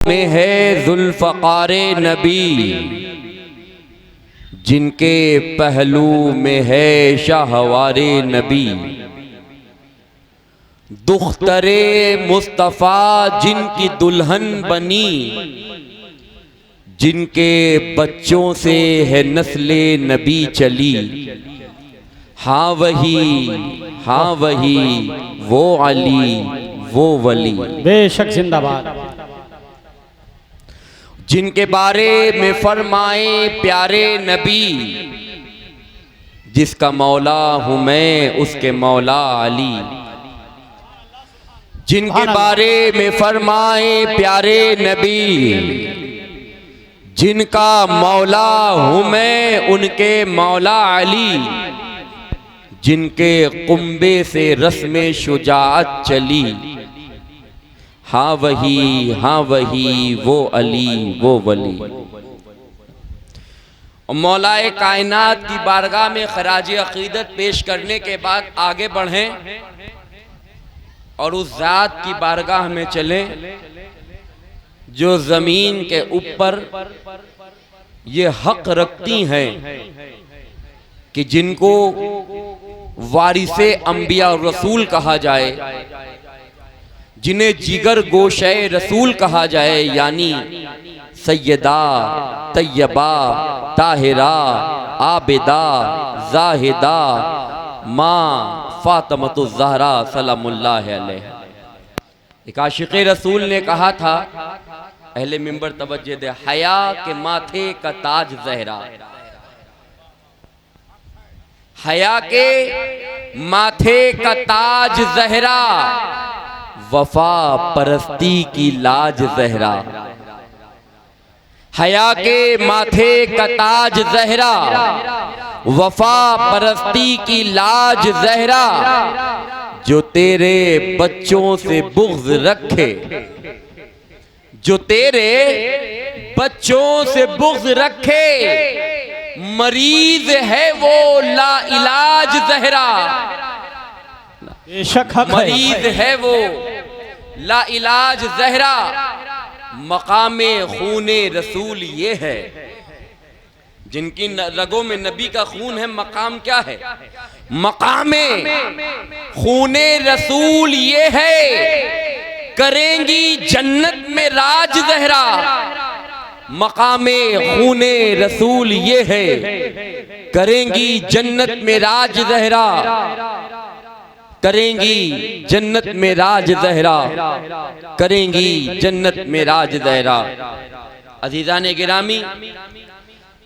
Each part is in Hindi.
में है ज़ुल्फ़क़ारे नबी, जिनके पहलू में है शाहवारे नबी। दुख्तरे मुस्तफ़ा जिनकी दुल्हन बनी, जिनके बच्चों से है नस्ले नबी चली। हाँ वही वो अली वो वली, बेशक जिंदाबाद। जिनके बारे में फरमाए प्यारे नबी, जिसका मौला हूं मैं उसके मौला अली। जिनके बारे में फरमाए प्यारे नबी, जिनका मौला हूं मैं उनके मौला अली। जिनके कुंबे से रस्म शुजाअत चली। हाँ वही वो अली वो वली। मौलाए कायनात की बारगाह में खराज अकीदत पेश करने के बाद आगे बढ़ें और उस ज़ात की बारगाह में चलें जो ज़मीन के ऊपर ये हक रखती हैं कि जिनको वारिसे अंबिया और रसूल कहा जाए, जिन्हें जिगर गोशे रसूल कहा जाए, यानी सैयदा तैयबा ताहिरा आबिदा जाहिदा माँ फातिमतुज़ ज़हरा सलामुल्लाह अलैहा। एक आशिक़े रसूल ने कहा था, अहले मिंबर तवज्जो दे, हया के माथे का ताज ज़हरा। हया के माथे का ताज ज़हरा, वफा परस्ती की लाज ज़हरा। हया के माथे का ताज ज़हरा, वफा परस्ती की लाज ज़हरा। जो तेरे बच्चों से बुग़्ज़ रखे, जो तेरे बच्चों से बुग़्ज़ रखे, मरीज है वो ला इलाज ज़हरा। मरीज है वो ला इलाज ज़हरा। मकामे खूने रसूल ये है, जिनकी रगों में नबी का खून है। मकाम क्या है? मकामे खूने रसूल ये है, करेंगी जन्नत में राज ज़हरा। मकामे खूने रसूल ये है, करेंगी जन्नत में राज ज़हरा। करेंगी जन्नत में राज ज़हरा, करेंगी जन्नत में राज ज़हरा। अज़ीज़ान गिरामी,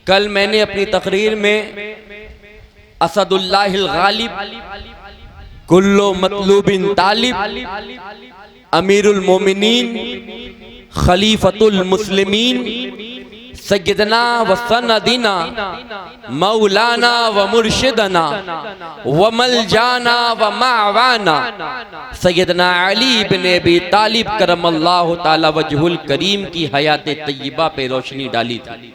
कल मैंने अपनी तकरीर में असदुल्लाहिल गालिब कुल्लो मतलूबिन तालिब अमीरुल मोमिनीन खलीफतुल मुस्लिमीन सय्यदना व सनदीना मौलाना व मुर्शिदना व मलजाना व मावाना सय्यदना अली इब्न अबी तालिब करमल्लाहु ताला वजहुल करीम की हयात तय्यबा पे रोशनी डाली थी।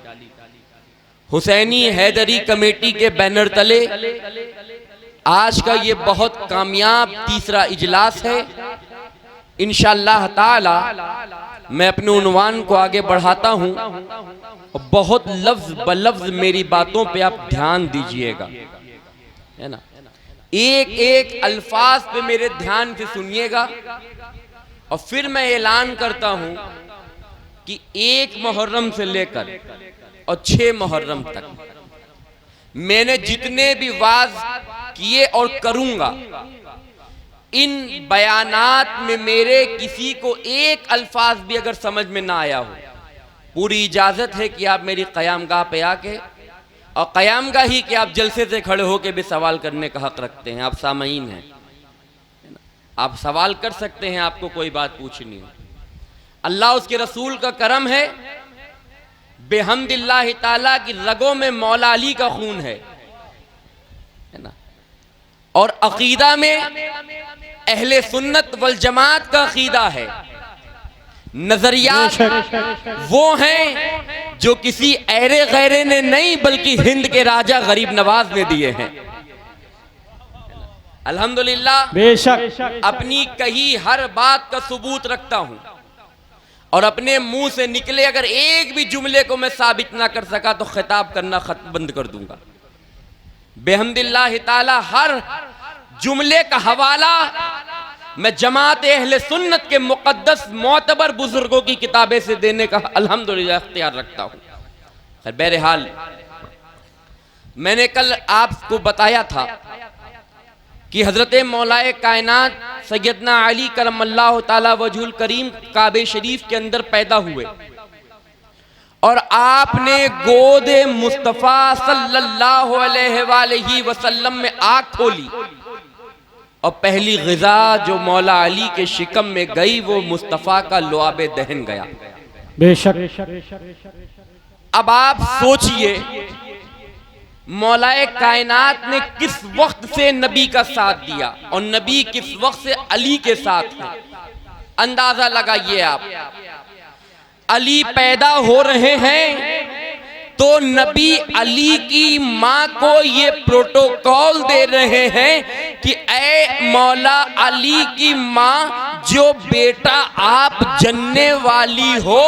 हुसैनी हैदरी कमेटी के बैनर तले आज का ये बहुत कामयाब तीसरा इजलास है। इंशाअल्लाह ताला मैं अपने उन्वान को आगे बढ़ाता हूँ। बहुत लफ्ज बलफ्ज मेरी बातों पे आप ध्यान दीजिएगा, है ना। एक एक अल्फाज पे मेरे ध्यान से सुनिएगा और फिर मैं ऐलान करता हूँ कि 1 मुहर्रम से लेकर और 6 मुहर्रम तक मैंने जितने भी वाज किए और करूँगा, इन बयानात में मेरे किसी को एक अल्फाज भी अगर समझ में ना आया हो, पूरी इजाज़त है कि आप मेरी क़यामगाह पे आके, और क़यामगाह ही कि आप जलसे से खड़े होके भी सवाल करने का हक़ रखते हैं। आप सामईन हैं, आप सवाल कर सकते हैं, आपको कोई बात पूछनी हो। अल्लाह उसके रसूल का करम है, बेहम्दिल्लाह ताला की रगों में मौला अली का खून है ना। और अकीदा में अहले सुन्नत वल जमात का अकीदा है। नजरियात वो हैं जो किसी ऐरे गैरे ने नहीं, बल्कि हिंद के राजा गरीब नवाज ने दिए हैं। अल्हम्दुलिल्लाह, बेशक अपनी कही हर बात का सबूत रखता हूं। और अपने मुंह से निकले अगर एक भी जुमले को मैं साबित ना कर सका तो खिताब करना बंद कर दूंगा। बेहम्दिल्लाह ताला हर जुमले का हवाला मैं जमात अहले सुन्नत के मुक़द्दस मोतबर बुजुर्गों की किताबें से देने का अल्हम्दुलिल्लाह इख्तियार रखता हूँ। खैर बहरहाल मैंने कल आपको बताया था कि हजरत मौलाए कायनात सैयदना अली करमल्लाहु ताला वजहुल करीम काबे शरीफ के अंदर पैदा हुए और आपने गोदे मुस्तफ़ा सल्लल्लाहु अलैहि वसल्लम में आँख खोली और पहली ग़िज़ा जो मौला अली के शिकम में गई वो मुस्तफ़ा का लुआबे दहन गया। बेशक अब आप सोचिए मौलाए कायनात ने किस वक्त से नबी का साथ दिया और नबी किस वक्त से अली के साथ है। अंदाजा लगाइए आप, अली पैदा हो रहे हैं तो नबी अली की माँ को ये प्रोटोकॉल दे रहे हैं कि ऐ मौला अली की माँ जो बेटा आप जन्ने वाली हो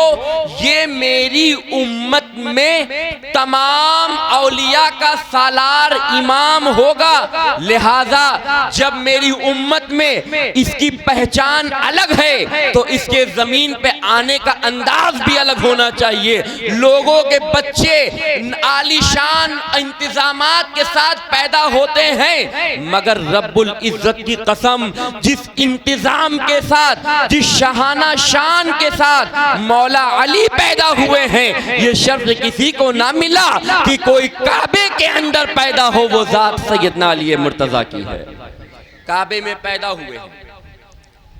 ये मेरी उम्मत में तमाम औलिया का सालार इमाम होगा, लिहाजा जब मेरी उम्मत में इसकी पहचान अलग है तो इसके जमीन पे आने का अंदाज भी अलग होना चाहिए। लोगों के बच्चे आलीशान इंतजामात के साथ पैदा होते हैं मगर रब्बुल इज्जत की कसम जिस इंतजाम के साथ जिस शहाना शान के साथ मौला अली पैदा हुए हैं ये शर्फ किसी को ना मिला कि कोई काबे के अंदर पैदा हो, वो जात सैयदना अली मुर्तजा की है। काबे में पैदा हुए हैं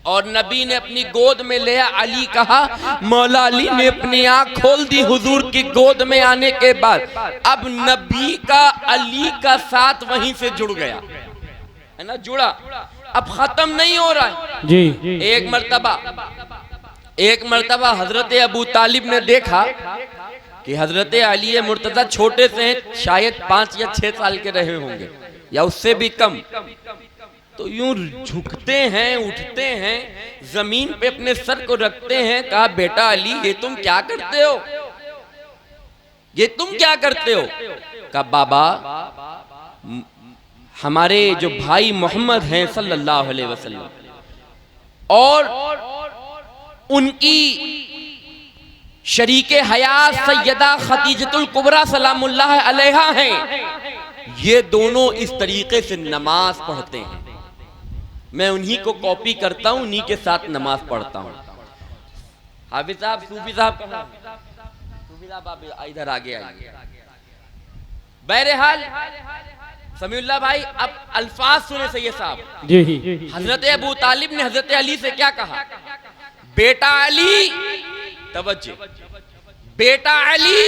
और नबी ने अपनी गोद में लिया। अली कहा, मौला अली ने अपनी आंख खोल दी हुजूर की गोद में आने के बाद। अब नबी का अली का साथ वहीं से जुड़ गया है ना, जुड़ा, अब खत्म नहीं हो रहा है जी। एक मर्तबा हजरत अबू तालिब ने देखा कि हजरत अली मुर्तजा छोटे से हैं, शायद 5 या 6 साल के रहे होंगे या उससे भी कम, तो यूं झुकते हैं, उठते हैं, जमीन पे अपने सर को रखते हैं। कहा, बेटा अली ये तुम क्या करते हो, ये तुम क्या करते हो? कहा, बाबा हमारे जो भाई मोहम्मद हैं सल्लल्लाहु अलैहि वसल्लम और उनकी शरीके हयात सैयदा खदीजतुल कुबरा सलामुल्लाह अलैहा हैं, ये दोनों इस तरीके से नमाज पढ़ते हैं। मैं उन्हीं को कॉपी करता हूं, उन्हीं के साथ नमाज पढ़ता हूं। हाफिज साहब, सूफी साहब कहां? सूफी साहब आप इधर आगे आइए। बहरहाल समीउल्लाह भाई, अब अल्फाज सुने सैयद साहब जी। हजरत अबू तालिब ने हजरत अली से क्या कहा? बेटा अली, तवज्जो, बेटा अली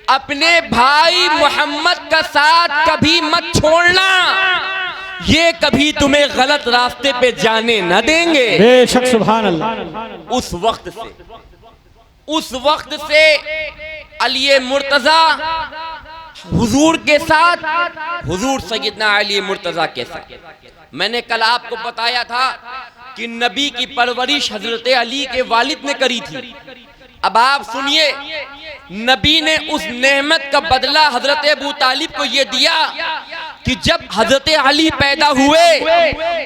अपने भाई मोहम्मद का साथ कभी मत छोड़ना, ये कभी तुम्हें गलत रास्ते पे जाने न देंगे। बेशक, सुभान अल्लाह। उस वक्त से अली मुर्तजा हुजूर के साथ, हुजूर सैयदना अली मुर्तजा के साथ। मैंने कल आपको बताया था कि नबी की परवरिश हजरत अली के वालिद ने करी थी। अब आप सुनिए, नबी ने उस नेमत का बदला हजरत अबू तालिब को यह दिया कि जब हजरत अली पैदा हुए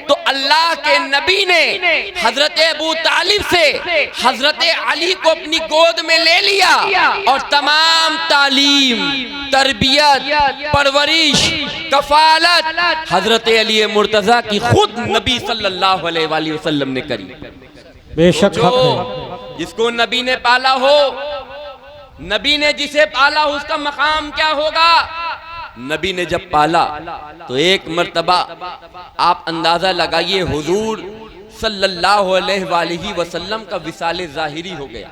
तो अल्लाह के नबी ने हजरत अबू तालिब से हजरत अली को अपनी गोद में ले लिया और तमाम तालीम, तरबियत, परवरिश, कफालत हजरत अली मुर्तजा की खुद नबी सल्लल्लाहु अलैहि वसल्लम ने करी। बेशक, जिसको नबी ने पाला हो, नबी ने जिसे पाला उसका मकाम क्या होगा? नबी ने जब पाला तो एक मर्तबा आप अंदाजा लगाइए, हुजूर सल्लल्लाहु अलैहि वसल्लम का विसाले ज़ाहिरी हो गया।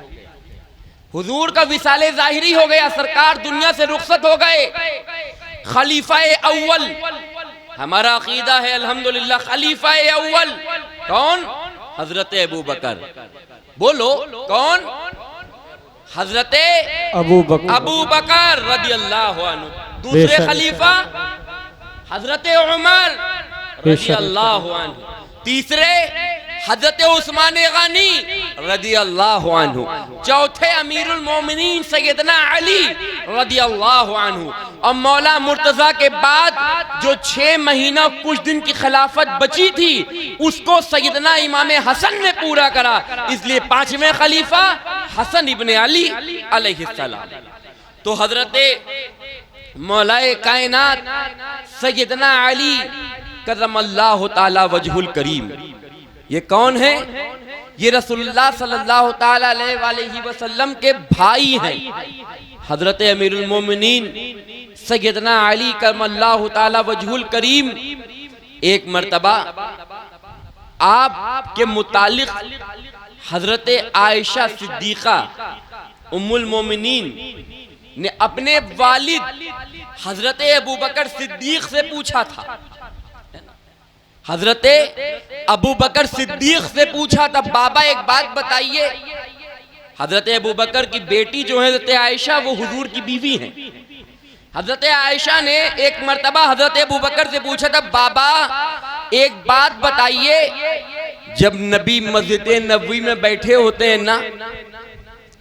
हुजूर का विसाले ज़ाहिरी हो गया, सरकार दुनिया से रुखसत हो गए। खलीफाए अव्वल, हमारा अकीदा है अल्हम्दुलिल्लाह, खलीफाए अव्वल कौन? हजरत अबू बकर। बोलो कौन? हजरत अबू बकर रदियल्लाहु अन्हु। दूसरे खलीफा हजरत उमर रदियल्लाहु अन्हु। तीसरे हजरत उस्मान गनी रदी अल्लाह अन्हु, चौथे अमीरुल मोमिनीन सैयदना अली रदी अल्लाह अन्हु, और मौला मुर्तजा के बाद जो 6 महीना कुछ दिन की खिलाफत बची थी उसको सैयदना इमाम हसन ने पूरा करा, इसलिए 5वें खलीफा हसन इब्ने अली अलैहिस्सलाम। तो हजरत मौलाए कायनात सैयदना अली करमल्लाहु ताला वजहुल करीम, ये कौन है? ये रसूलुल्लाह सल्लल्लाहु ताला अलैहि वसल्लम के भाई हैं। हजरत अमीरुल मोमिनीन सैयदना अली करमल्लाहु ताला वजहुल करीम एक मर्तबा आप के मुतालिक हजरत आयशा सिद्दीका उम्मुल मोमिनीन ने अपने वालिद हजरत अबू बकर सिद्दीक से पूछा था। हजरत अबू बकर सिद्दीक से पूछा था, बाबा एक बात बताइए, हजरत अबू बकर की बेटी जो है हजरत आयशा, वो हुजूर की बीवी हैं। हजरत आयशा ने एक मर्तबा हजरत अबू बकर से पूछा था, बाबा एक बात बताइए, जब नबी मस्जिद नबवी में बैठे होते हैं ना,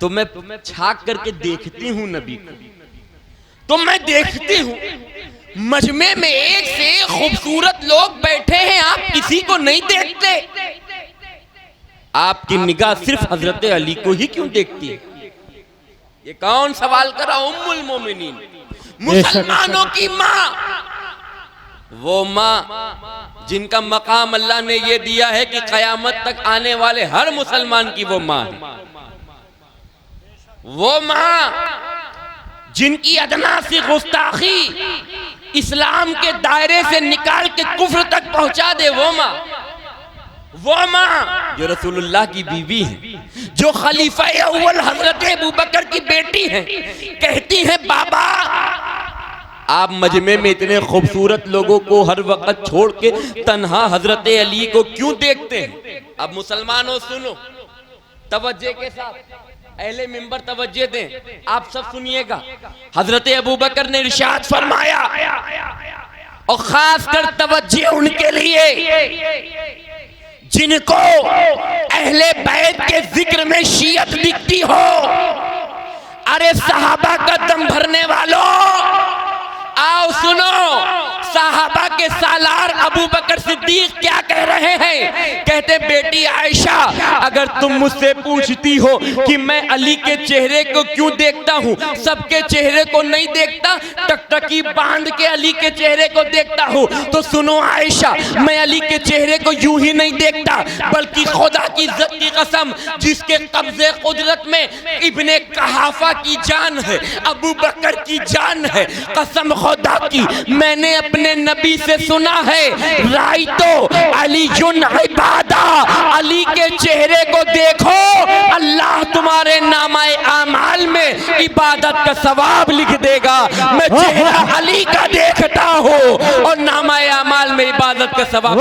तो मैं झांक करके देखती हूँ नबी को, तो मैं देखती हूँ मजमे में एक से एक खूबसूरत लोग बैठे हैं, आप किसी को नहीं देखते, आपकी निगाह सिर्फ हजरत अली को ही क्यों देखती है? ये कौन सवाल करा? उम्मुल मोमिनीन, मुसलमानों की माँ, वो माँ जिनका मकाम अल्लाह ने ये दिया है कि कयामत तक आने वाले हर मुसलमान की वो माँ है। वो माँ जिनकी अदना सी गुस्ताखी इस्लाम के दायरे से निकाल के कुफ्र तक पहुंचा दे, वो माँ जो रसूलुल्लाह की बीवी है, जो खलीफा अव्वल हजरत अबू बकर की बेटी है, कहती है बाबा आप मजमे में इतने खूबसूरत लोगों को हर वक्त छोड़ के तन्हा हजरत अली को क्यों देखते हैं? अब मुसलमानों सुनो तवज्जो के साथ, अहले मिंबर तवज्जो दें, आप सब सुनिएगा। हजरत अबू बकर ने इरशाद फरमाया, और खासकर तवज्जो उनके लिए जिनको अहले बैत के जिक्र में शियत दिखती हो। अरे सहाबा का दम भरने वालों, आओ सुनो, साहबा के सालार अबू बकर सिद्दीक क्या कह रहे हैं? कहते बेटी आयशा, अगर तुम मुझसे पूछती हो कि मैं अली के चेहरे को क्यों देखता हूँ, सबके चेहरे को नहीं देखता, टकटकी बांध के अली के चेहरे को देखता हूँ, तो सुनो आयशा, मैं अली के चेहरे को यूं ही नहीं देखता, बल्कि खुदा की इज्जत की कसम जिसके कब्जे कुदरत में इब्ने कहाफा की जान है, अबू बकर की जान है, कसम खुदा की मैंने अपने नबी से सुना है, राई तो अली जुन इबादा, अली के चेहरे को देखो, अल्लाह तुम्हारे नामाए आमाल में इबादत का सवाब लिख देगा। मैं चेहरा अली का देखता हूँ और नामाए आमाल में इबादत का सवाब।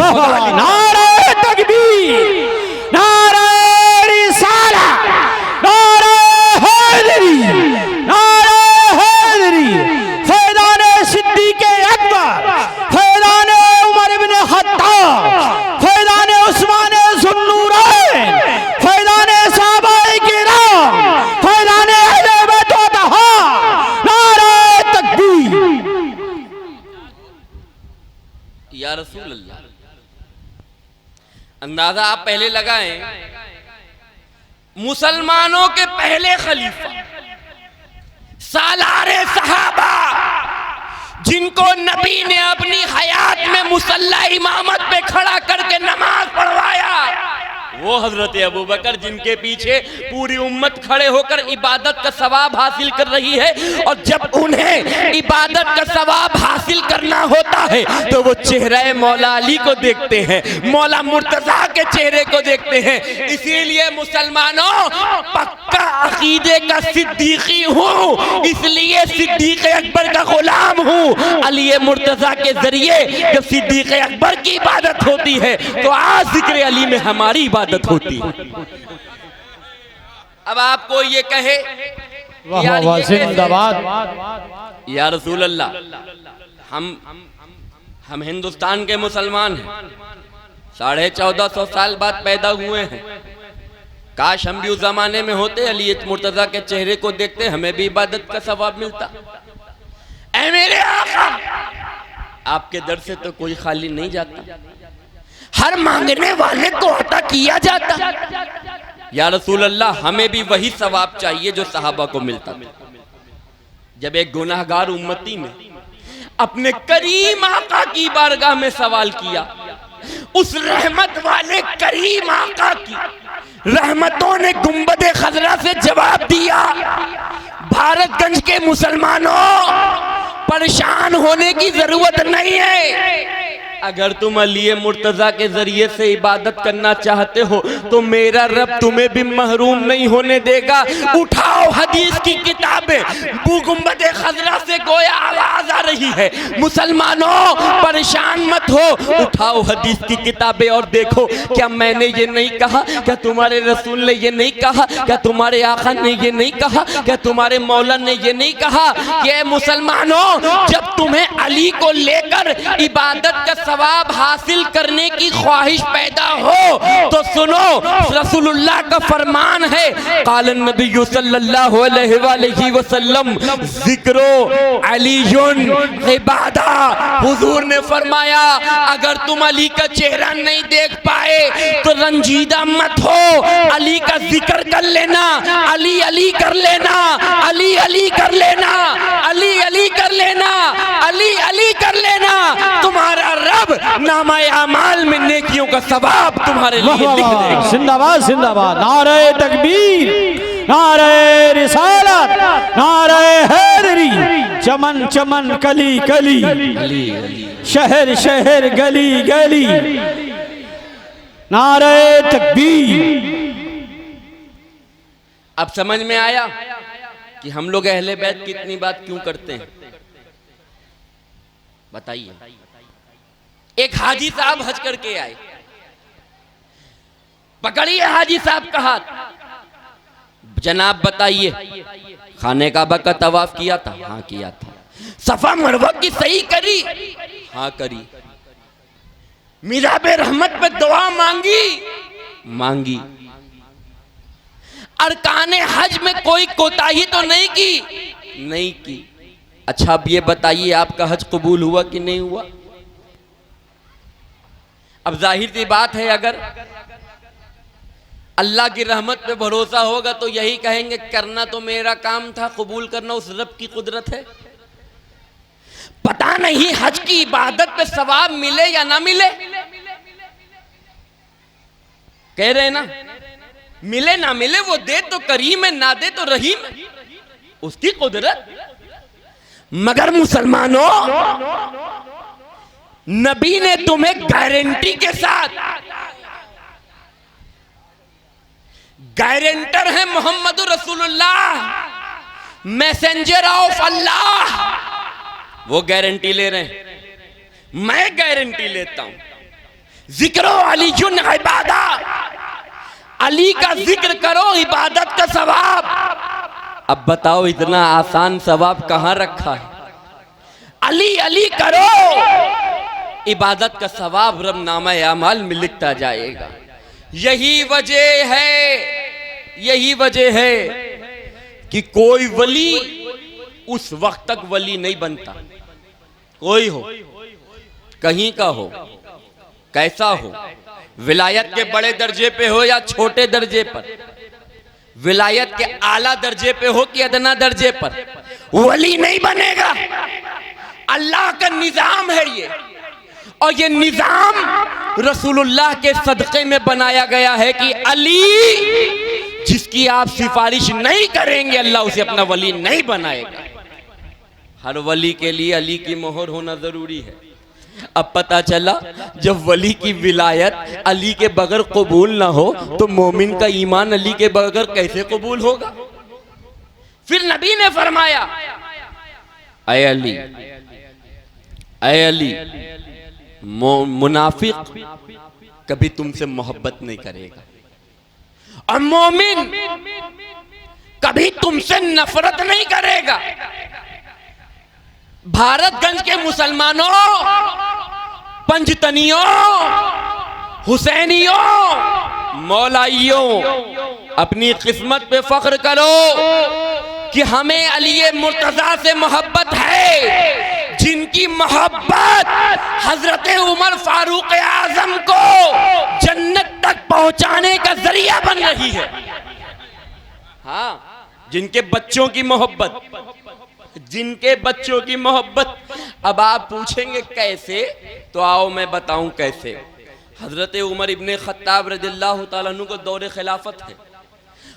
नारे तकबीर, नारे रिसालत, नारे हैदरी, नारे हैदरी, फैज़ाने सिद्दीक़ अकबर, फैज़ाने उमर इब्ने खत्ताब, फैज़ाने उस्मान ज़ुन्नूरैन, फैज़ाने सहाबाए किराम, फैज़ाने अहले बैत व तहार, नारे तकबीर। या रसूल अल्लाह, अंदाजा आप पहले लगाएं, मुसलमानों के पहले खलीफा, सालारे सहाबा, जिनको नबी ने अपनी हयात में मुसल्ला इमामत पे खड़ा करके नमाज पढ़वाया, वो हजरत अबू बकर जिनके पीछे पूरी उम्मत खड़े होकर इबादत का सवाब हासिल कर रही है, और जब उन्हें इबादत का सवाब हासिल करना होता है तो वो चेहरा मौला अली को देखते हैं, मौला मुर्तजा के चेहरे को देखते हैं। इसीलिए मुसलमानों, पक्का अकीदे का सिद्दीकी हूँ, इसलिए सिद्दीक अकबर का गुलाम हूँ। अली मुर्तजा के जरिए जब सिद्दीक अकबर की इबादत होती है तो आज जिक्र अली में हमारी इबादत होती है। अब आपको ये कहे या रसूल अल्लाह, हम हिंदुस्तान के मुसलमान हैं, 1450 साल बाद पैदा हुए हैं। काश हम भी उस जमाने में होते, अली मुर्तजा के चेहरे को देखते, हमें भी इबादत का सवाब मिलता। ऐ मेरे आका, आपके दर से तो कोई खाली नहीं जाता, हर मांगने वाले को अता किया जाता। या रसूल अल्लाह, हमें भी वही सवाब चाहिए जो सहाबा को मिलता था। जब एक गुनाहगार उम्मती ने अपने करीम आका की बारगाह में सवाल किया, उस रहमत वाले करीम आका की रहमतों ने गुंबदे खजरा से जवाब दिया, भारतगंज के मुसलमानों, परेशान होने की जरूरत नहीं है। अगर तुम अली मुर्तजा के जरिए से इबादत करना चाहते हो तो मेरा रब तुम्हें भी महरूम नहीं होने देगा। उठाओ हदीस की किताबें। गुंबदे खजरा से गोया आवाज आ रही है, मुसलमानों परेशान मत हो, उठाओ हदीस की किताबें और देखो, क्या मैंने ये नहीं कहा, क्या तुम्हारे रसूल ने ये नहीं कहा, क्या तुम्हारे आका ने ये नहीं कहा, क्या तुम्हारे मौला ने ये नहीं कहा कि मुसलमानों, जब तुम्हें अली को लेकर इबादत का सवाब हासिल करने की ख्वाहिश पैदा हो तो सुनो, रसूलुल्लाह का फरमान है, क़ालन नबी सल्लल्लाहु अलैहि वसल्लम ज़िक्रो अलीयुन इबादा। हुजूर ने फरमाया, अगर तुम अली का चेहरा नहीं देख पाए तो रंजीदा मत हो, अली का जिक्र कर लेना, अली अली कर लेना, अली अली कर लेना, अली अली कर लेना, अली अली कर लेना। तुम्हारा रब नामाए अमाल में नेकियों का सवाब तुम्हारे लिए लिख देगा। जिंदाबाद जिंदाबाद, नारे तकबीर, नारे रिसालत, नारे हैदरी, चमन चमन कली कली, शहर शहर गली गली, नारे तकबीर। अब समझ में आया कि हम लोग अहले बैत की इतनी बात क्यों करते हैं? बताइए। एक हाजी साहब हज करके आए, पकड़िए हाजी साहब का हाथ, जनाब बताइए, खाने काबा का तवाफ किया था? हाँ किया था। सफा मरवा की सही करी? हाँ करी। मिराबे रहमत पे दुआ मांगी? मांगी। अरकाने हज में कोई कोताही तो नहीं की? नहीं की। अच्छा अब ये बताइए, आपका हज कबूल हुआ कि नहीं हुआ? अब जाहिर सी बात है, अगर अल्लाह की रहमत पे भरोसा होगा तो यही कहेंगे, करना तो मेरा काम था, कबूल करना उस रब की कुदरत है। पता नहीं हज की इबादत पे सवाब मिले या ना मिले, कह रहे ना, मिले ना मिले वो दे तो करीम है, ना दे तो रहीम है, उसकी कुदरत। मगर मुसलमानों, नबी ने तुम्हें गारंटी के साथ, गारंटर है मोहम्मद रसूलुल्लाह, मैसेंजर ऑफ अल्लाह, वो गारंटी ले रहे हैं, मैं गारंटी लेता हूं। जिक्रो अलीयुन इबादा, अली का जिक्र करो, इबादत का सवाब। अब बताओ, इतना आसान सवाब कहां रखा है? अली अली करो, इबादत का सवाब रब नामा अमाल में लिखता जाएगा। यही वजह है, यही वजह है कि कोई वली उस वक्त तक वली नहीं बनता। कोई हो, कहीं का हो, कैसा हो, विलायत के बड़े दर्जे पे हो या छोटे दर्जे पर, विलायत के आला दर्जे पे हो कि अदना दर्जे पर, वली नहीं बनेगा। अल्लाह का निजाम है ये, और ये निजाम रसूलुल्लाह के सदक़े में बनाया गया है कि अली जिसकी आप सिफारिश नहीं करेंगे, अल्लाह उसे अपना वली नहीं बनाएगा। हर वली के लिए अली की मोहर होना जरूरी है। अब पता चला, जब वली की विलायत अली के बगैर कबूल ना हो तो मोमिन का ईमान अली के बगैर कैसे कबूल होगा? फिर नबी ने फरमाया, ऐ अली, ऐ अली, मुनाफिक कभी तुमसे मोहब्बत नहीं करेगा और मोमिन कभी तुमसे नफरत नहीं करेगा। भारतगंज के मुसलमानों, पंजतनियों, हुसैनियों, मौलाइयों, अपनी किस्मत पे फख्र करो कि हमें अली मुर्तजा से मोहब्बत है, जिनकी मोहब्बत हजरत उमर फारूक आजम को जन्नत तक पहुंचाने का जरिया बन रही है। हाँ, जिनके बच्चों की मोहब्बत, जिनके बच्चों की मोहब्बत। अब आप पूछेंगे कैसे, तो आओ मैं बताऊं कैसे। हजरत उमर इब्ने खत्ताब रज़ियल्लाहु ताला अन्हु को दौरे खिलाफत है,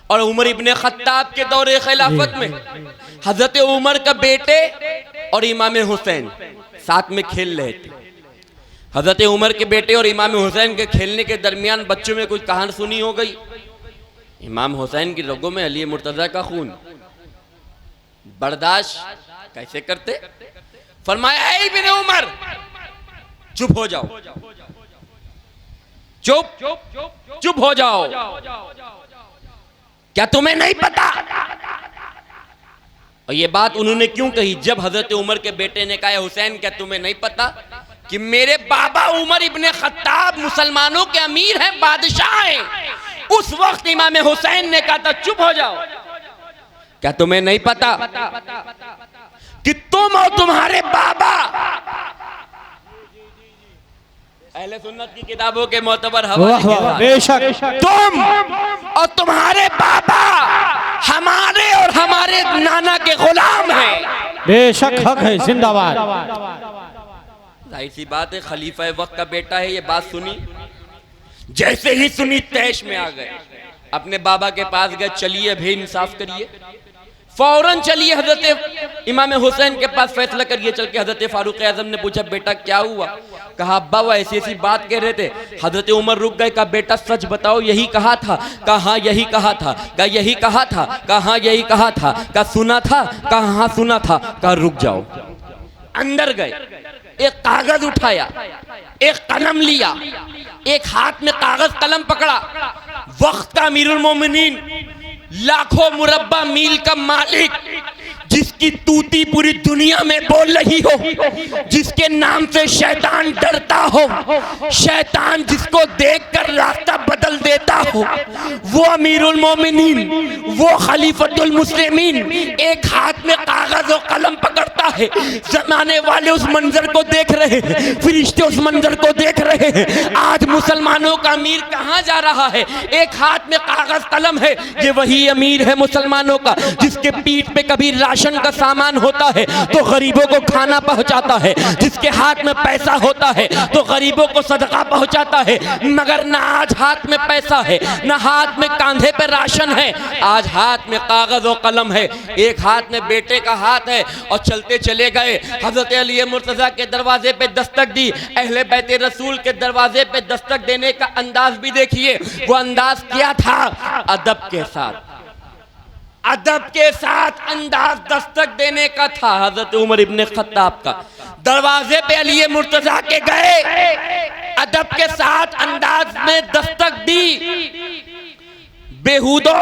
और उमर इब्ने खत्ताब के दौरे खिलाफत में हजरत उमर का बेटे और इमाम हुसैन साथ में खेल रहे थे। हजरत उमर के बेटे और इमाम हुसैन के खेलने के दरमियान बच्चों में कुछ कहानी सुनी हो गई। इमाम हुसैन की रगों में अली मुर्तजा का खून, बर्दाश्त कैसे करते। फरमाया ऐ इब्ने उमर, चुप हो जाओ, चुप हो जाओ। क्या तुम्हें नहीं पता? और ये बात उन्होंने क्यों कही? जब हजरत उमर के बेटे ने कहा हुसैन क्या तुम्हें नहीं पता कि मेरे बाबा उमर इब्ने खत्ताब मुसलमानों के अमीर हैं, बादशाह हैं। उस वक्त इमाम हुसैन ने कहा था चुप हो जाओ। क्या तुम्हें नहीं पता कि तुम और तुम्हारे बाबा, अहले सुन्नत की किताबों के मोतबर हवाले, बेशक तुम और तुम्हारे बाबा हमारे और हमारे नाना के गुलाम हैं। बेशक हक है, जिंदाबाद। जाहिर सी बात है, खलीफा वक्त का बेटा है। ये बात सुनी, जैसे ही सुनी तैश में आ गए, अपने बाबा के पास गए, चलिए अभी इंसाफ करिए। फौरन चलिए हजरत इमाम हुसैन के पास फैसला करिए। चल के हजरत फारूक आजम ने पूछा बेटा क्या हुआ? कहा अब्बा वो ऐसी ऐसी बात कह रहे थे। हजरत उमर रुक गए, कहा बेटा सच बताओ, यही कहा था? कहा हाँ यही कहा था। कहा यही कहा था? कहा हाँ यही कहा था। कहा सुना था? कहा हाँ सुना था। कहा रुक जाओ। अंदर गए, एक कागज उठाया, एक कलम लिया, एक हाथ में कागज कलम पकड़ा। वक्त का अमीरुल मोमिनीन, लाखों मुरब्बा मील का मालिक, जिसकी तूती पूरी दुनिया में बोल रही हो, जिसके नाम से शैतान डरता हो, शैतान जिसको देखकर रास्ता बदल देता हो, वो अमीरुल मोमिनीन, वो खलीफतुल मुस्लिमीन एक हाथ में कागज और कलम पकड़ता है। जमाने वाले उस मंजर को देख रहे हैं, फरिश्ते उस मंजर को देख रहे हैं। आज मुसलमानों का अमीर कहाँ जा रहा है? एक हाथ में कागज कलम है। ये वही अमीर है मुसलमानों का, जिसके पीठ पे कभी राशन का सामान होता है तो गरीबों को खाना पहुंचाता है, जिसके हाथ में पैसा होता है तो गरीबों को सदका पहुंचाता है। मगर ना आज हाथ में पैसा है, ना हाथ में कांधे पे राशन है, आज हाथ में कागज और कलम है। एक हाथ में बेटे का हाथ है और चलते चले गए। हजरत अली मुर्तजा के दरवाजे पे दस्तक दी। अहले बैत रसूल के दरवाजे पे दस्तक देने का अंदाज भी देखिए। वो अंदाज क्या था? अदब के साथ, अदब के साथ अंदाज दस्तक देने का था। हजरत उमर इब्ने खत्ताब का दरवाजे पे अली मुर्तजा के गए, अदब के साथ अंदाज में दस्तक दी। बेहूदो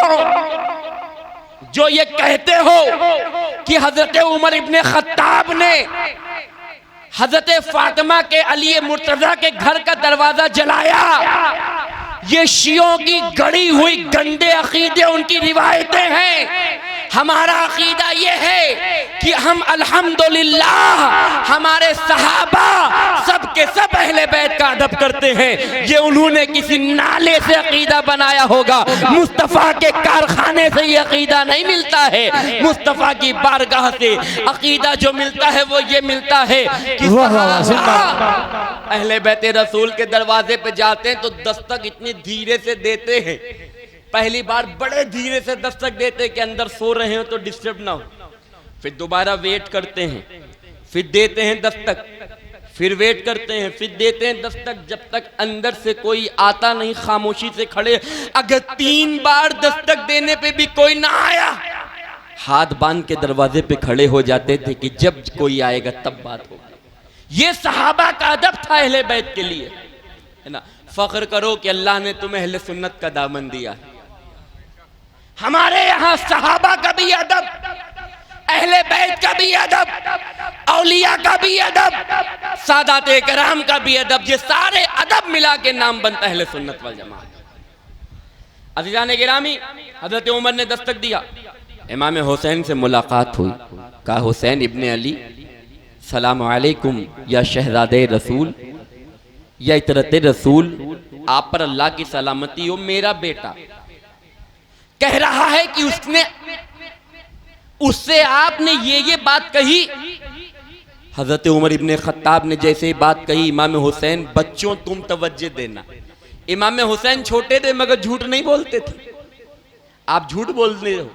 जो ये कहते हो कि हजरत उमर इब्ने खत्ताब ने हजरत फातिमा के अली मुर्तजा के घर का दरवाजा जलाया, ये शियों की गढ़ी हुई गंदे अकीदे, उनकी रिवायतें हैं। हमारा अकीदा ये है कि हम अल्हम्दुलिल्लाह हमारे सहाबा सब के सब अहले बैत का अदब करते हैं। ये उन्होंने किसी नाले से अकीदा बनाया होगा, मुस्तफ़ा के कारखाने से ये अकीदा नहीं मिलता है। मुस्तफ़ा की बारगाह से अकीदा जो मिलता है वो ये मिलता है कि अहले बैत रसूल के दरवाजे पे जाते हैं तो दस्तक इतनी धीरे से देते हैं। पहली बार बड़े धीरे से दस्तक देते हैं कि अंदर सो रहे हो तो डिस्टर्ब ना हो। फिर दोबारा वेट करते हैं, फिर देते हैं दस्तक, फिर वेट करते हैं, फिर देते हैं दस्तक, जब तक अंदर से कोई आता नहीं, खामोशी से खड़े। अगर 3 बार दस्तक देने पे भी कोई ना आया, हाथ बांध के दरवाजे पे खड़े हो जाते थे कि जब कोई आएगा तब बात होगी। ये सहाबा का अदब था अहले बैत के लिए, है ना। फख्र करो कि अल्लाह ने तुम्हें अहले सुन्नत का दामन दिया। हमारे यहाँ सहाबा का भी अदब, अहले बैत का भी अदब, औलिया का भी अदब, सादाते कराम का भी अदब, ये सारे अदब मिला के नाम बनता है अहले सुन्नत वल जमात। अज़ीज़ान गिरामी, हज़रत उमर ने दस्तक दिया, इमाम हुसैन से मुलाकात हुई। कहा हुसैन इब्ने अली, सलाम अलैकुम या शहज़ादे रसूल, या इतरते रसूल, आप पर अल्लाह की सलामती हो। मेरा बेटा कह रहा है कि उससे आपने ये बात कही। हजरत उमर इब्ने खत्ताब ने जैसे ही बात कही, इमाम हुसैन, बच्चों तुम तवज्जो देना, इमाम हुसैन छोटे थे मगर झूठ नहीं बोलते थे। आप झूठ बोलते हो,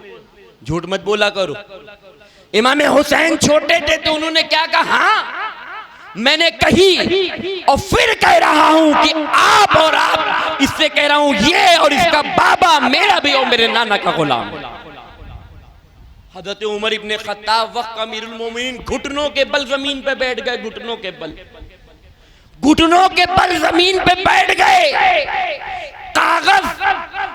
झूठ मत बोला करो। इमाम हुसैन छोटे थे तो उन्होंने क्या कहा? हाँ मैंने कही और फिर कह रहा हूं कि आप और आप, इससे कह रहा हूं ये और इसका बाबा मेरा भी और मेरे नाना का गुलाम। हज़रत उमर इब्ने खत्ताब वक्त अमीरुल मोमिनीन घुटनों के बल जमीन पे बैठ गए, घुटनों के बल जमीन पे बैठ गए। कागज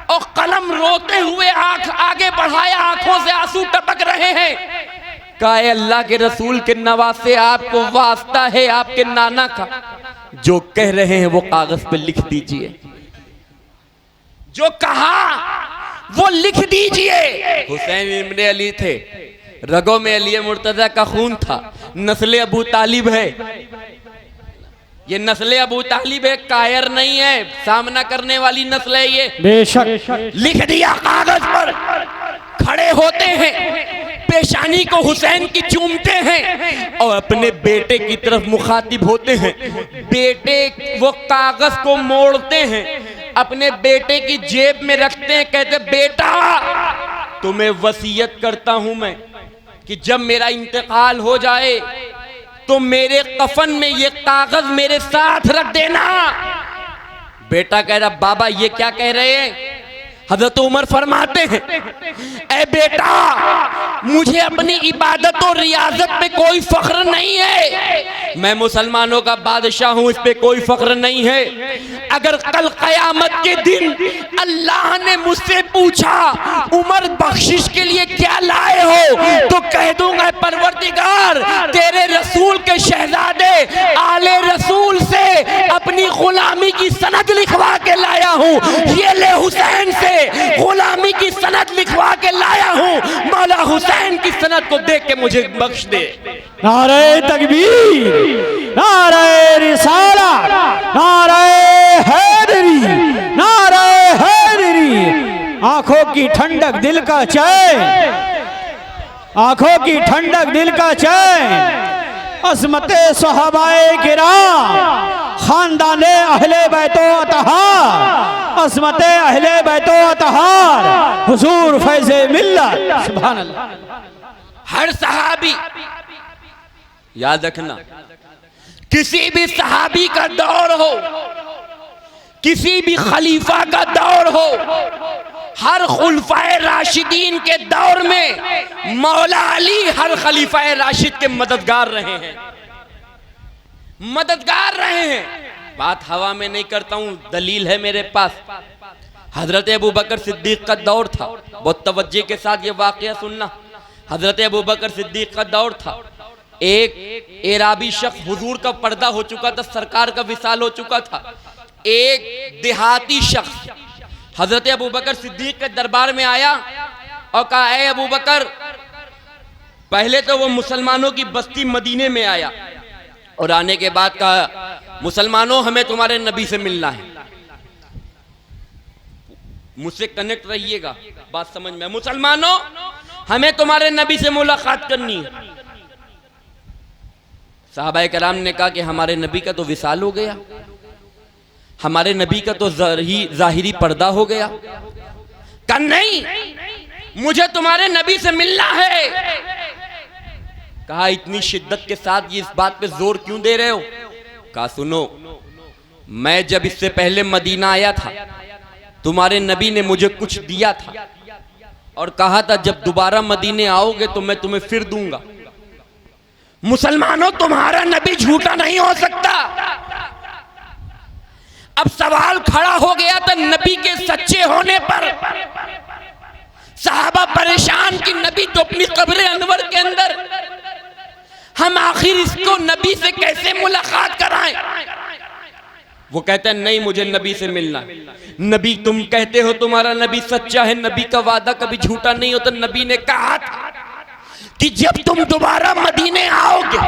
और कलम रोते हुए आंख आगे बढ़ाया, आंखों से आंसू टपक रहे हैं। कहा अल्लाह के रसूल के नवासे, आपको वास्ता है आपके नाना का, जो कह रहे हैं वो कागज पे लिख दीजिए, जो कहा वो लिख दीजिए। हुसैन इब्ने अली थे, रगों में अली मुर्तजा का खून था, नस्ल अबू तालिब है, ये नस्ल अबू तालिब है, कायर नहीं है, सामना करने वाली नस्ल है ये। बेशक लिख दिया कागज पर, खड़े होते हैं, पेशानी को हुसैन की चूमते हैं और अपने बेटे की तरफ मुखातिब होते हैं। बेटे वो कागज को मोड़ते हैं, अपने बेटे की जेब में रखते हैं, कहते बेटा तुम्हें वसीयत करता हूं मैं कि जब मेरा इंतकाल हो जाए तो मेरे कफन में ये कागज मेरे साथ रख देना। बेटा कह रहा बाबा ये क्या कह रहे हैं? हज़रत उमर फरमाते हैं ए बेटा, मुझे अपनी इबादत और रियाजत पे कोई फख्र नहीं है, मैं मुसलमानों का बादशाह हूं, इस पे कोई फख्र नहीं है। अगर कल क़यामत के दिन अल्लाह ने मुझसे पूछा उमर बख्शिश के लिए क्या लाए हो, तो कह दूंगा परवरदिगार तेरे रसूल के शहजादे आले रसूल से अपनी गुलामी की सनद लिखवा के लाया हूं। ये ले हुसैन से गुलामी की सनद लिखवा के लाया हूं, मौला हुसैन की सनद को देख के मुझे बख्श दे। नारे तकबीर, नारे रिसालत, नारे हैदरी, नारे हैदरी। आंखों की ठंडक दिल का चैन, आंखों की ठंडक दिल का चैन, अज़मते सहाबाए किराम, खानदाने अहले बैतो अतहार, अज़मते अहले बैतो अतहार, हुजूर फैज़े मिल्लत। सुभान अल्लाह। हर सहाबी, याद रखना, किसी भी सहाबी का दौर हो, किसी भी खलीफा का दौर हो, हर खुलफाए राशिदीन के दौर में मौला अली हर खलीफाए राशिद के मददगार रहे हैं, मददगार रहे हैं। बात हवा में नहीं करता हूं, दलील है मेरे पास। हजरत अबू बकर सिद्दीक का दौर था, बहुत तवज्जो के साथ ये वाकया सुनना। हजरत अबू बकर सिद्दीक का दौर था, एक एराबी शख्स, हुजूर का पर्दा हो चुका था, सरकार का विसाल हो चुका था, एक देहाती शख्स हजरत अबू बकर सिद्दीक के दरबार में आया और कहा ऐ अबू बकर, पहले तो वो मुसलमानों की बस्ती मदीने में आया और आने के बाद कहा मुसलमानों हमें तुम्हारे नबी से मिलना है, मुझसे कनेक्ट रहिएगा, बात समझ में। मुसलमानों हमें तुम्हारे नबी से मुलाकात करनी है। सहाबाए कराम ने कहा कि हमारे नबी का तो विसाल हो गया, हमारे नबी का तो जाहिरी पर्दा हो गया। कहा नहीं, मुझे तुम्हारे नबी से मिलना है। कहा इतनी शिद्दत के साथ ये इस बात पे जोर क्यों दे रहे हो? कहा सुनो, मैं जब इससे पहले मदीना आया था तुम्हारे नबी ने मुझे कुछ दिया था और कहा था जब दोबारा मदीने आओगे तो मैं तुम्हें फिर दूंगा। मुसलमानों तुम्हारा नबी झूठा नहीं हो सकता। अब सवाल खड़ा हो गया था नबी के सच्चे होने पर। सहाबा परेशान कि नबी तो अपनी कब्र अनवर के अंदर हम आखिर इसको नबी से कैसे मुलाकात कराएं? वो कहता है नहीं, मुझे नबी से मिलना। नबी, तुम कहते हो तुम्हारा नबी सच्चा है, नबी का वादा कभी झूठा नहीं होता। नबी ने कहा था कि जब तुम दोबारा मदीने आओगे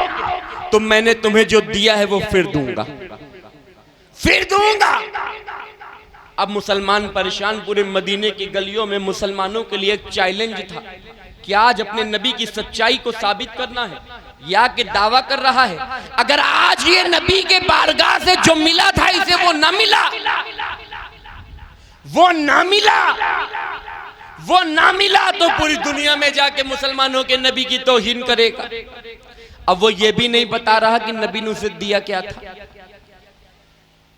तो मैंने तुम्हें जो दिया है वो फिर दूंगा, फिर दूंगा। अब मुसलमान परेशान, पूरे मदीने की गलियों में मुसलमानों के लिए एक चैलेंज था कि आज अपने नबी की सच्चाई को साबित करना है, या कि दावा कर रहा है अगर आज ये नबी के बारगाह से जो मिला था इसे वो ना मिला, वो ना मिला, वो ना मिला तो पूरी दुनिया में जाके मुसलमानों के नबी की तौहीन करेगा। अब वो ये भी नहीं बता रहा कि नबी ने उसे दिया क्या था।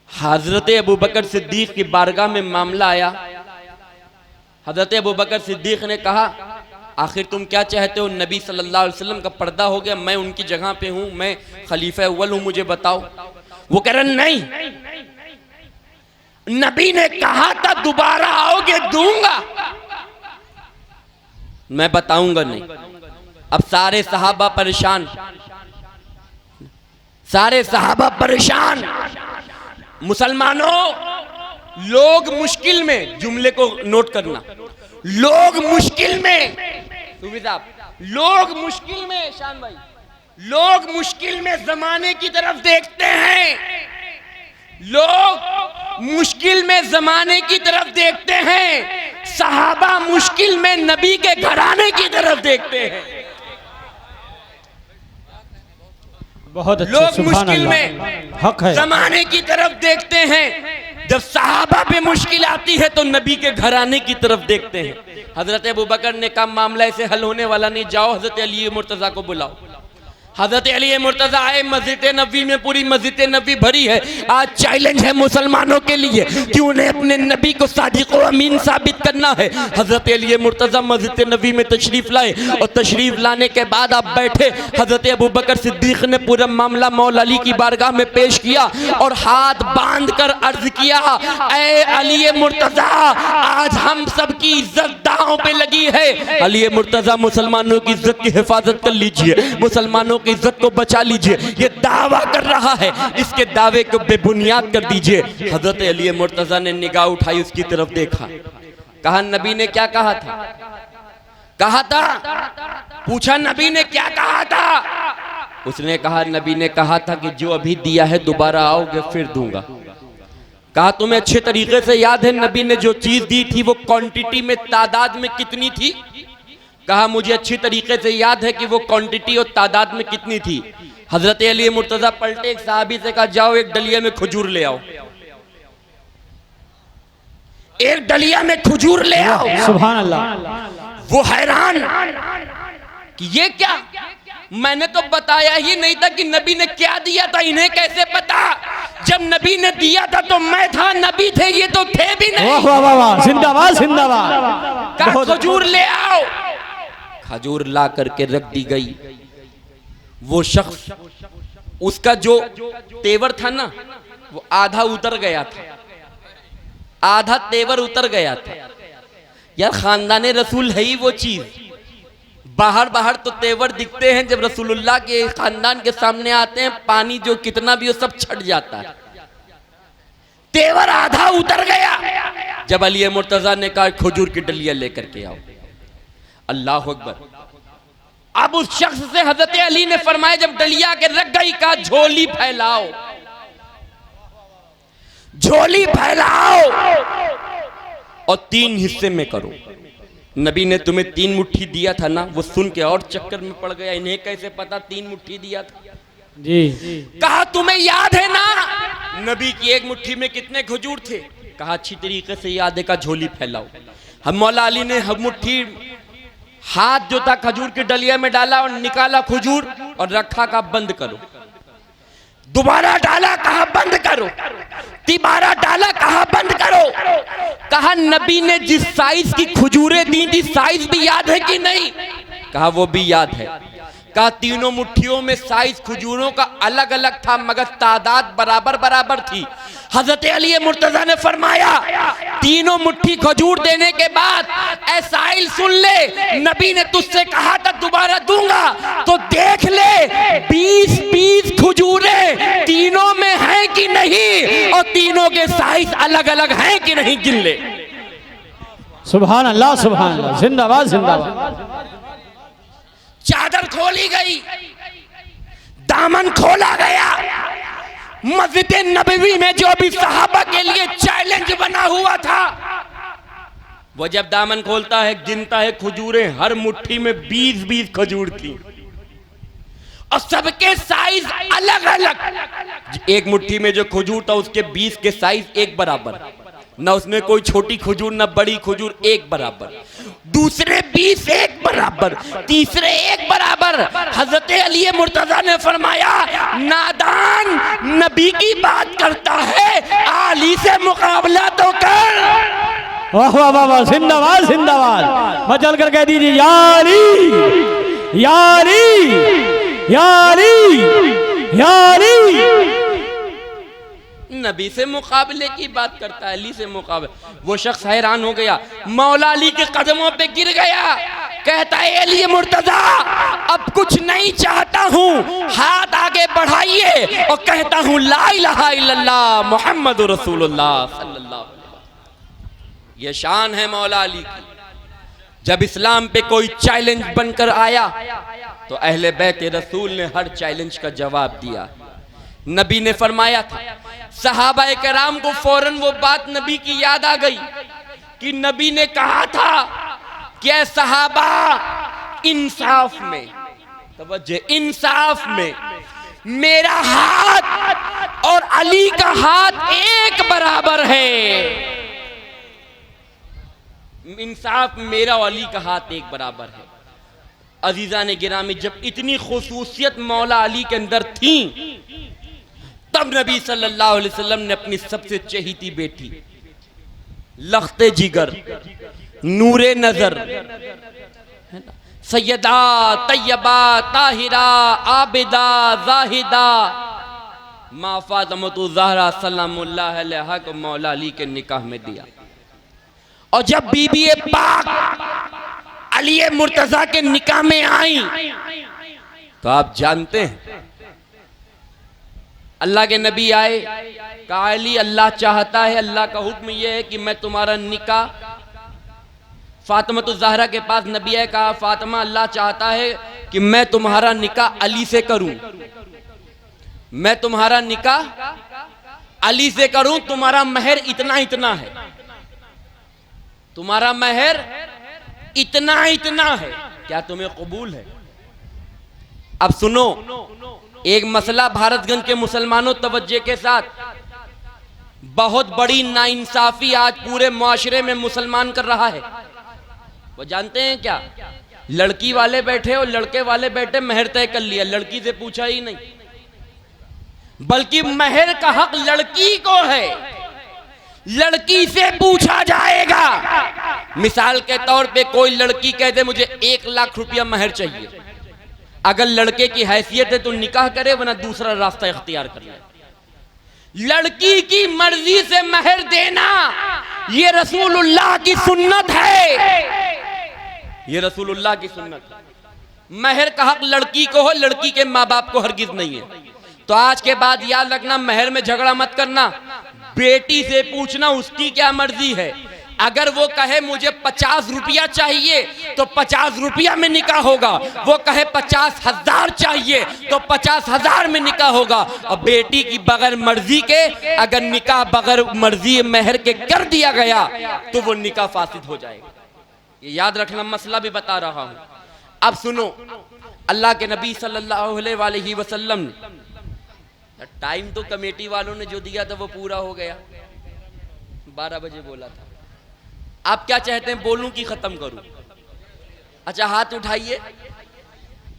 हजरत अबू बकर सिद्दीक की बारगाह में मामला आया। हजरत अबू बकर सिद्दीक ने कहा आखिर तुम क्या चाहते हो? नबी सल्लल्लाहु अलैहि वसल्लम का पर्दा हो गया, मैं उनकी जगह पे हूं, मैं खलीफा अव्वल हूं, मुझे बताओ। वो कह रहे नहीं, नबी ने कहा था दोबारा आओगे दूंगा, मैं बताऊंगा नहीं। अब सारे सहाबा परेशान, सारे सहाबा परेशान। मुसलमानों, लोग मुश्किल में, जुमले को नोट करना, लोग मुश्किल में, सूफी साहब, लोग मुश्किल में, शान भाई, लोग मुश्किल में जमाने की तरफ देखते हैं, लोग मुश्किल में जमाने की तरफ देखते हैं, सहाबा मुश्किल में नबी के घराने की तरफ देखते हैं। बहुत अच्छा, लोग सुभान मुश्किल अल्लाह, में हक है। जमाने की तरफ देखते हैं, जब सहाबा पे मुश्किल आती है तो नबी के घराने की तरफ देखते हैं। हजरत अबू बकर ने कहा मामला ऐसे हल होने वाला नहीं, जाओ हजरत अली मुर्तजा को बुलाओ। हजरत अली मुर्तजा आए, मस्जिद नबी में पूरी मस्जिद नबी भरी है। आज चैलेंज है मुसलमानों के लिए कि उन्हें अपने नबी को सादिक व अमीन साबित करना है। हजरत अली मुर्तजा मस्जिद नबी में तशरीफ लाए और तशरीफ लाने के बाद आप बैठे। हजरत अबू बकर सिद्दीक ने पूरा मामला मौला अली की बारगाह में पेश किया और हाथ बांध कर अर्ज किया, ऐ अली मुर्तजा, आज हम सब की इज्जत दांव पे लगी है। अली मुर्तजा, मुसलमानों की इज्जत की हिफाजत कर लीजिए, मुसलमानों की इज्जत को बचा लीजिए। ये दावा कर रहा है, इसके दावे को बेबुनियाद कर दीजिए। हजरत अली मुर्तजा ने निगाह उठाई, उसकी तरफ देखा, कहा नबी ने क्या कहा था? कहा था, पूछा नबी ने क्या कहा था? उसने कहा नबी ने कहा था कि जो अभी दिया है दोबारा आओगे फिर दूंगा। कहा तुम्हें अच्छे तरीके से याद है नबी ने जो चीज दी थी वो क्वांटिटी में, तादाद में कितनी थी? कहा मुझे अच्छी तरीके से याद है कि वो क्वांटिटी और तादाद में कितनी थी। हजरत अली मुर्तजा पलटे, एक साहबी से कहा जाओ एक डलिया में खजूर ले आओ, एक डलिया में खजूर ले आओ। सुभान अल्लाह। वो हैरान कि ये क्या, मैंने तो बताया ही नहीं था कि नबी ने क्या दिया था, इन्हें कैसे पता? जब नबी ने दिया था तो मैं था, नबी थे ये तो थे भी नहीं। वाह वाह वाह, जिंदाबाद जिंदाबाद। कहा खजूर ले आओ। खजूर ला करके रख दी गई। वो शख्स, उसका जो तेवर था ना वो आधा उतर गया था, आधा तेवर उतर गया था। यार खानदाने रसूल है ही वो चीज, बाहर बाहर तो तेवर दिखते हैं, जब रसूलुल्लाह के खानदान के सामने आते हैं पानी जो कितना भी हो सब छट जाता है। तेवर आधा उतर गया। जब अली मुर्तजा ने कहा खजूर की डलिया लेकर के आओ, अल्लाह अकबर। अब उस शख्स से हजरत अली ने फरमाया जब डलिया के रख गई, कहा झोली फैलाओ, झोली फैलाओ और 3 हिस्से में करो। नबी ने तुम्हें 3 मुट्ठी दिया था ना, वो सुन के और चक्कर में पड़ गया, इन्हें कैसे पता 3 मुट्ठी दिया था जी। कहा तुम्हें याद है ना नबी की एक मुट्ठी में कितने खजूर थे? कहा अच्छी तरीके से याद है। का झोली फैलाओ। हम मौला अली ने हम मुट्ठी, हाथ जो था खजूर की डलिया में डाला और निकाला खजूर और रखा, का बंद करो। दोबारा डाला, कहा बंद करो। तिबारा डाला, कहा बंद करो। कहा नबी ने जिस साइज की खजूरें दी थी साइज भी याद है कि नहीं? कहा वो भी याद है। कहा तीनों मुट्ठियों में साइज खजूरों का अलग अलग था मगर तादाद बराबर बराबर थी। हजरत अली मुर्तजा ने फरमाया 3 मुट्ठी खजूर देने के बाद ऐ साहिल सुन ले, नबी ने तुझसे कहा था दोबारा दूंगा तो देख ले साइज अलग अलग हैं कि नहीं गिन ले। सुभान अल्लाह सुभान अल्लाह, जिंदाबाद जिंदाबाद। चादर खोली गई, दामन खोला गया। मस्जिद नबवी में जो भी सहाबा के लिए चैलेंज बना हुआ था, वो जब दामन खोलता है गिनता है खजूरें, हर मुट्ठी में 20-20 खजूर थी और सबके साइज अलग अलग। एक मुट्ठी में जो खजूर था उसके 20 के साइज एक बराबर, न उसमें कोई छोटी खजूर न बड़ी खजूर, एक बराबर। दूसरे 20 एक बराबर, तीसरे एक बराबर। हजरत अली मुर्तजा ने फरमाया, नादान नबी की बात करता है, अली से मुकाबला तो कर। वाह वाह वाह वाह, जिंदाबाद जिंदाबाद। मचल कर कह दीजिए यारी यारी यारी यारी। नबी से मुकाबले की बात करता है, अली से मुकाबले। वो शख्स हैरान हो गया, मौला अली के कदमों पे गिर गया, कहता है अली मुर्तजा अब कुछ नहीं चाहता हूँ, हाथ आगे बढ़ाइए और कहता हूँ ला इलाहा इल्लल्लाह मुहम्मदुर रसूलुल्लाह सल्लल्लाहु अलैहि वसल्लम। ये शान है मौला अली की। जब इस्लाम पे कोई चैलेंज बनकर आया तो अहले बैत रसूल ने हर चैलेंज का जवाब दिया। नबी ने फरमाया था, सहाबा कराम को फौरन वो बात नबी की याद आ गई कि नबी ने कहा था कि ऐ सहाबा इंसाफ में, तवज्जो, इंसाफ में मेरा हाथ और अली का हाथ एक बराबर है। इंसाफ मेरा और अली का हाथ एक बराबर है। अजीजा ने गिरामी, जब इतनी खुसूसियत मौला अली के अंदर थी, तब नबी सल्लल्लाहु अलैहि वसल्लम ने अपनी सबसे चहेती बेटी, लख्ते जिगर, नूरे नजर, सैयदा तैयबा ताहिरा आबिदा जाहिदा मां फातिमा ज़हरा सलामुल्लाह अलैहा को मौला अली के निकाह में दिया। और जब बीबी पाक अली मुर्तजा के निकाह में आई तो आप जानते हैं अल्लाह के नबी आए, कहा अली अल्लाह चाहता है, अल्लाह का हुक्म यह है कि मैं तुम्हारा निकाह, फातिमा ज़हरा के पास नबी आए, कहा फातिमा अल्लाह चाहता है कि मैं तुम्हारा निकाह अली से करूं, मैं तुम्हारा निकाह अली से करूं, तुम्हारा महर इतना इतना है, तुम्हारा महर इतना इतना है, क्या तुम्हें कबूल है? अब सुनो, एक मसला भारतगंज के मुसलमानों तवज्जे के साथ, बहुत बड़ी नाइंसाफी आज पूरे मुआशरे में मुसलमान कर रहा है। वो जानते हैं क्या? लड़की वाले बैठे और लड़के वाले बैठे, महर तय कर लिया, लड़की से पूछा ही नहीं, बल्कि महर का हक लड़की को है, लड़की से पूछा जाएगा। मिसाल के तौर पे कोई लड़की कह दे मुझे 1 लाख रुपया महर चाहिए, अगर लड़के की हैसियत है तो निकाह करे, वरना दूसरा रास्ता इख्तियार कर ले। लड़की की मर्जी से महर देना ये रसूलुल्लाह की सुन्नत है, ये रसूलुल्लाह की सुन्नत है। महर का हक लड़की को हो, लड़की के माँ बाप को हरगिज नहीं है। तो आज के बाद याद रखना, महर में झगड़ा मत करना, बेटी से पूछना उसकी क्या मर्जी है। अगर वो कहे मुझे 50 रुपया चाहिए तो 50 रुपया में निकाह होगा, वो कहे 50,000 चाहिए तो 50,000 में निकाह होगा। और बेटी की बगैर मर्जी के अगर निकाह बगैर मर्जी महर के कर दिया गया तो वो निकाह फासिद हो जाएगा। ये याद रखना, मसला भी बता रहा हूं। अब सुनो, अल्लाह के नबी सल्लल्लाहु अलैहि वसल्लम ने, टाइम तो कमेटी वालों ने जो दिया था वो पूरा हो गया, 12 बजे बोला था। आप क्या चाहते हैं, बोलूं कि खत्म करूं? अच्छा हाथ उठाइए,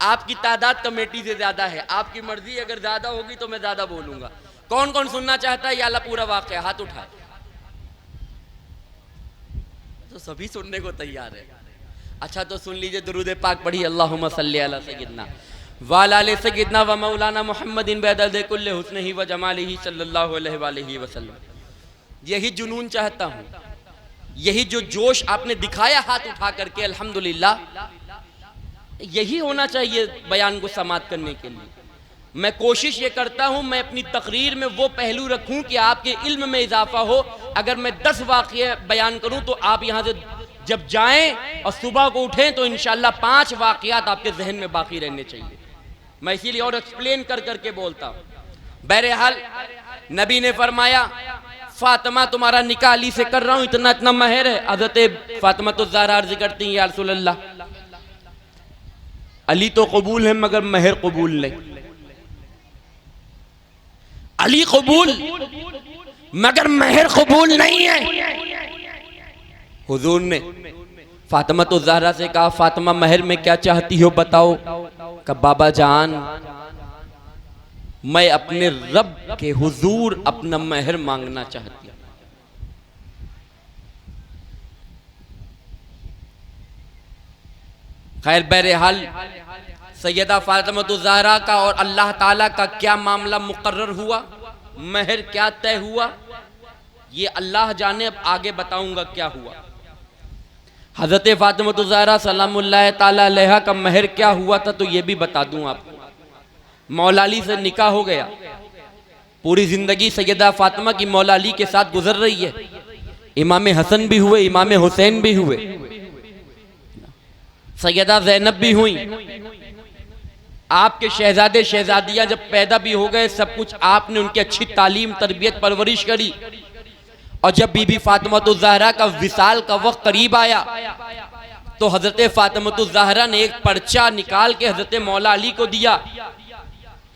आपकी तादाद कमेटी से ज्यादा है, आपकी मर्जी, अगर ज्यादा होगी तो मैं ज्यादा बोलूंगा। कौन कौन सुनना चाहता है, या अल्लाह पूरा वाक़या, हाथ उठाए। तो सभी सुनने को तैयार है। अच्छा तो सुन लीजिए, दुरूद पाक पढ़िए, अल्लाहुम्मा सल्ली अला सय्यिदना व अला सय्यिदना व मौलाना मुहम्मदिन बिअदद कुल्li हुस्निही व जमालिही सल्लल्लाहु अलैहि वसल्लम। यही जुनून चाहता हूँ, यही जो जोश आपने दिखाया हाथ उठा करके, अल्हम्दुलिल्लाह, यही होना चाहिए बयान को समाप्त करने के लिए। मैं कोशिश ये करता हूँ मैं अपनी तकरीर में वो पहलू रखूँ कि आपके इल्म में इजाफा हो। अगर मैं 10 वाक़ये बयान करूँ तो आप यहाँ से जब जाएं और सुबह को उठें तो इंशाअल्लाह 5 वाक़यात आपके जहन में बाकी रहने चाहिए। मैं इसीलिए और एक्सप्लेन कर करके बोलता हूँ। बहरहाल नबी ने फरमाया फातिमा तुम्हारा निकाह अली से कर रहा हूँ, इतना इतना महर है। हज़रत फातिमा तो ज़हरा अर्ज़ करती हैं या रसूल अल्लाह, अली तो कबूल है मगर महर कबूल नहीं। अली कबूल मगर महर कबूल नहीं है। हुजूर ने फातिमा तो ज़हरा से कहा फातिमा महर में क्या चाहती हो बताओ। कहा बाबा जान मैं अपने रब के हुजूर अपना महर मांगना चाहती हूं। खैर बहरहाल सैयदा फातिमा तो ज़हरा का और अल्लाह ताला का क्या मामला मुकर्रर हुआ, महर क्या तय हुआ, ये अल्लाह जाने। अब आगे बताऊंगा क्या हुआ। हज़रत फातिमा तो ज़हरा सलामुल्लाह ताला अलैहा का महर क्या हुआ था तो ये भी बता दूं आपको। मौला अली से निकाह हो गया। पूरी जिंदगी सैयदा फातिमा की मौला अली के साथ गुजर रही है। इमाम हसन भी हुए, इमाम हुसैन भी हुए, सैयदा ज़ैनब भी हुई। आपके शहजादे शहजादियां जब पैदा भी हो गए, सब कुछ आपने उनकी अच्छी तालीम तरबियत परवरिश करी। और जब बीबी फातिमा तो ज़हरा का विसाल का वक्त करीब आया तो हज़रत फातिमा तो ज़हरा ने एक पर्चा निकाल के हज़रत मौला अली को दिया।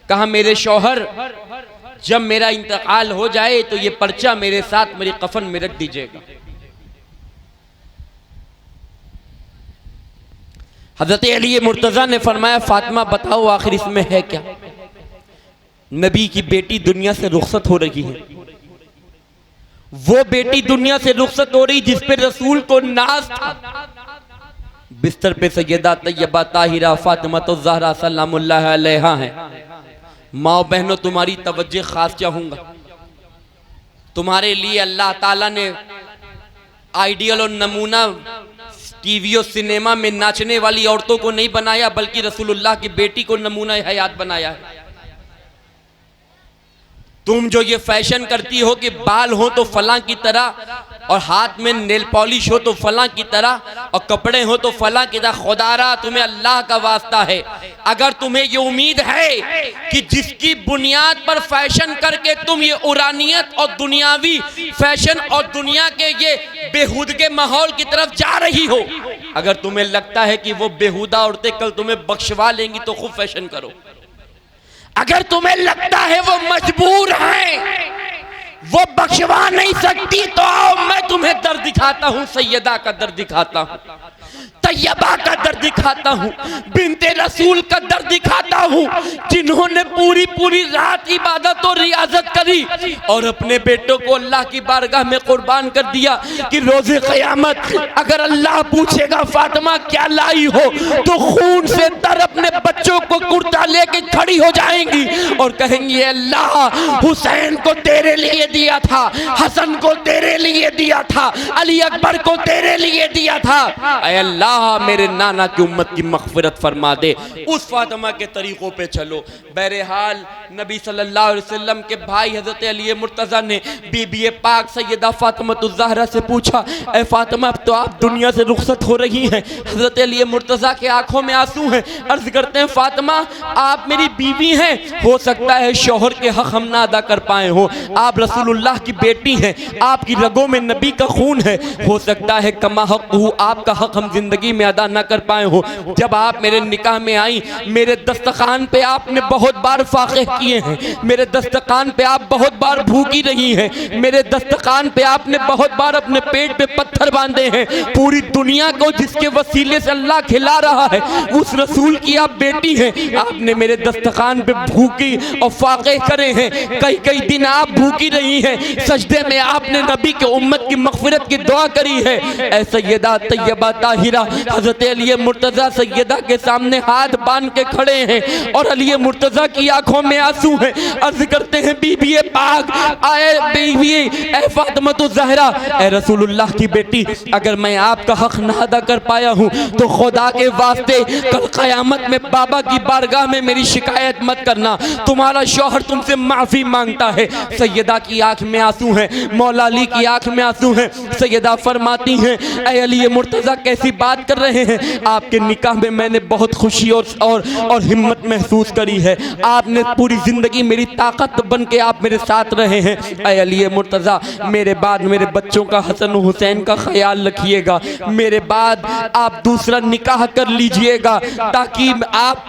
कहा मेरे शौहर जब मेरा इंतकाल हो जाए तो ये पर्चा मेरे साथ मेरी कफन में रख दीजिएगा। हज़रत अली मुर्तज़ा ने फरमाया फातिमा बताओ आखिर इसमें है क्या। नबी की बेटी दुनिया से रुखसत हो रही है, वो बेटी दुनिया से रुखसत हो रही जिस पे रसूल को नाज था। बिस्तर पे सैयदा तैयबा ताहिरा फातिमा तो ज़हरा सलामुल्लाह अलैहा है। माँ बहनों तुम्हारी तवज्जो खास चाहूंगा। तुम्हारे लिए अल्लाह ताला ने आइडियल और नमूना टीवी और सिनेमा में नाचने वाली औरतों को नहीं बनाया बल्कि रसूलुल्लाह की बेटी को नमूना हयात बनाया है। तुम जो ये फैशन करती हो कि बाल हो तो फलां की तरह और हाथ में नेल पॉलिश हो तो फलां की तरह और कपड़े हो तो फलां की तरह, खुदारा तुम्हें अल्लाह का वास्ता है अगर तुम्हें ये उम्मीद है कि जिसकी बुनियाद पर फैशन करके तुम ये उरानियत और दुनियावी फैशन और दुनिया के ये बेहूद के माहौल की तरफ जा रही हो, अगर तुम्हें लगता है कि वो बेहुदा औरतें कल तुम्हें बख्शवा लेंगी तो खूब फैशन करो। अगर तुम्हें लगता है वो मजबूर हैं, वो बख्शवा नहीं सकती तो आओ मैं तुम्हें दर दिखाता हूं, सैयदा का दर दिखाता हूं, तैयबा का दर दिखाता हूं, बिन्ते रसूल का दर दिखाता हूं, जिन्होंने पूरी पूरी रात इबादत और रियाजत करी और अपने बेटों को अल्लाह की बारगाह में कुर्बान कर दिया कि रोज़े क़यामत अगर अल्लाह पूछेगा फातिमा क्या लाई हो तो खून से तर अपने बच्चों को कुर्ता लेके खड़ी हो जाएंगी और कहेंगी अल्लाह हुसैन को तेरे लिए दिया था, हसन को तेरे लिए दिया था, अली अकबर को तेरे लिए दिया था। ऐ अल्लाह मेरे नाना की उम्मत की मग़फ़िरत फरमा दे। उस फातिमा के तरीकों पे चलो। बहरहाल नबी सल्लल्लाहु अलैहि वसल्लम के भाई हज़रत अली मुर्तज़ा ने बीबी पाक सैयदा फातिमा तो ज़हरा से पूछा ऐ फातिमा अब तो आप दुनिया से रुखसत हो रही हैं। हज़रत अली मुर्तज़ा के आंखों में आंसू हैं। अर्ज करते हैं फातिमा आप मेरी बीवी हैं, हो सकता है शौहर के हक हम ना अदा कर पाए हो, आप रसूलुल्लाह की बेटी हैं, आपकी रगों में नबी का खून है, हो सकता है कमा हक हूँ आपका हक हम जिंदगी में अदा ना कर पाए हो। जब आप मेरे निकाह में आई मेरे दस्तखान पे आपने बहुत बार फाक़े किए हैं, मेरे दस्तखान पे आप बहुत बार भूखी रही हैं, मेरे दस्तखान पे आपने बहुत बार अपने पेट पे पत्थर बांधे हैं। पूरी दुनिया को जिसके वसीले से अल्लाह खिला रहा है उस रसूल की आप बेटी हैं, आपने मेरे दस्तखान पे भूखी और फाक़े करे हैं, कई कई दिन आप भूखी रही हैं, सजदे में आपने नबी के उम्मत की मग़फ़िरत की दुआ करी है। ऐ सैयदा तैयबा ताहिरा हज़रत अली मुर्तज़ा सैयदा के सामने हाथ बांध के खड़े हैं और अली मुर्तज़ा की आंखों में आंसू हैं। अर्ज करते हैं बीबी पाक आए बीबी ऐ फातिमा तो ज़हरा ऐ रसूलुल्लाह की बेटी अगर मैं आपका हक ना अदा कर पाया हूँ तो खुदा के वास्ते कल क़यामत में बाबा बाबा की बारगाह में मेरी शिकायत मत करना, तुम्हारा शौहर तुमसे माफ़ी मांगता है। सैयदा की आंख में आंसू हैं, मौला अली की आंख में आंसू हैं। सैयदा फरमाती हैं, ऐ अली मुर्तज़ा कैसी बात कर रहे हैं, आपके निकाह में मैंने बहुत खुशी और हिम्मत महसूस करी है। आपने पूरी ज़िंदगी मेरी ताकत बन के आप मेरे साथ रहे हैं। ऐ अली मुर्तज़ा मेरे बाद मेरे बच्चों का हसन हुसैन का ख्याल रखिएगा, मेरे बाद आप दूसरा निकाह कर लीजिएगा ताकि आप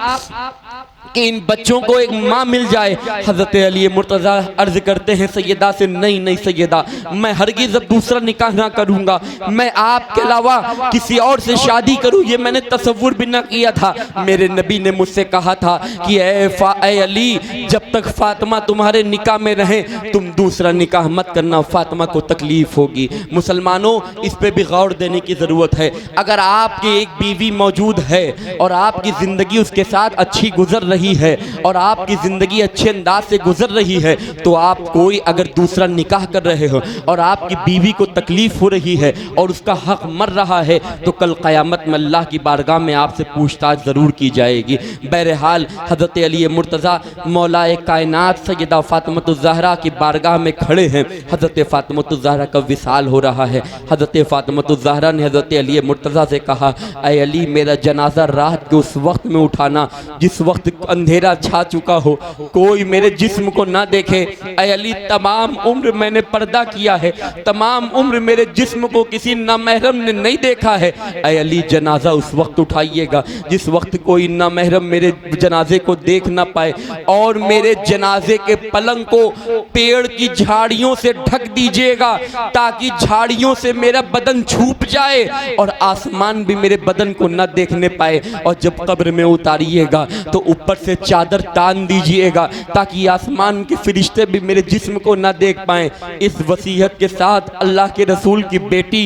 कि इन बच्चों को एक माँ मिल जाए। हज़रत अली मुर्तज़ा अर्ज़ करते हैं सैयदा से, नहीं सैयदा, मैं हरगिज़ अब दूसरा निकाह ना करूँगा, मैं आपके अलावा किसी और से शादी करूँ ये मैंने तसव्वुर भी ना किया था। मेरे नबी ने मुझसे कहा था कि ऐ अली, जब तक फ़ातिमा तुम्हारे निकाह में रहें तुम दूसरा निकाह मत करना, फ़ातिमा को तकलीफ़ होगी। मुसलमानों, इस पर भी गौर देने की ज़रूरत है। अगर आपकी एक बीवी मौजूद है और आपकी ज़िंदगी उसके साथ अच्छी गुजर रही है और आपकी ज़िंदगी अच्छे अंदाज से गुजर रही है, तो आप कोई अगर दूसरा निकाह कर रहे हो और आपकी बीवी को तकलीफ़ हो रही है और उसका हक मर रहा है, तो कल क़यामत में अल्लाह की बारगाह में आपसे पूछताछ ज़रूर की जाएगी। बहरहाल हज़रत अली मुर्तज़ा मौलाए कायनात सैयदा फ़ातिमा-तुज़-ज़हरा की बारगाह में खड़े हैं। हज़रत फ़ातिमा-तुज़-ज़हरा का विसाल हो रहा है। हज़रत फ़ातिमा-तुज़-ज़हरा ने हज़रत अली मुर्तज़ा से कहा, ऐ अली, मेरा जनाजा रात के उस वक्त में उठाना जिस वक्त अंधेरा छा चुका हो, कोई मेरे जिस्म को ना देखे। ऐ अली, तमाम उम्र मैंने पर्दा किया है, तमाम उम्र मेरे जिस्म को किसी नामहरम ने नहीं देखा है। ऐ अली, जनाजा उस वक्त उठाइएगा जिस वक्त कोई नामहरम मेरे जनाजे को देख ना पाए, और मेरे जनाजे के पलंग को पेड़ की झाड़ियों से ढक दीजिएगा ताकि झाड़ियों से मेरा बदन छुप जाए और आसमान भी मेरे बदन को ना देखने पाए। और जब कब्र में उतारिएगा तो ऊपर से चादर तान दीजिएगा ताकि आसमान के फरिश्ते भी मेरे जिस्म को ना देख पाएं। इस वसीयत के साथ अल्लाह के रसूल की बेटी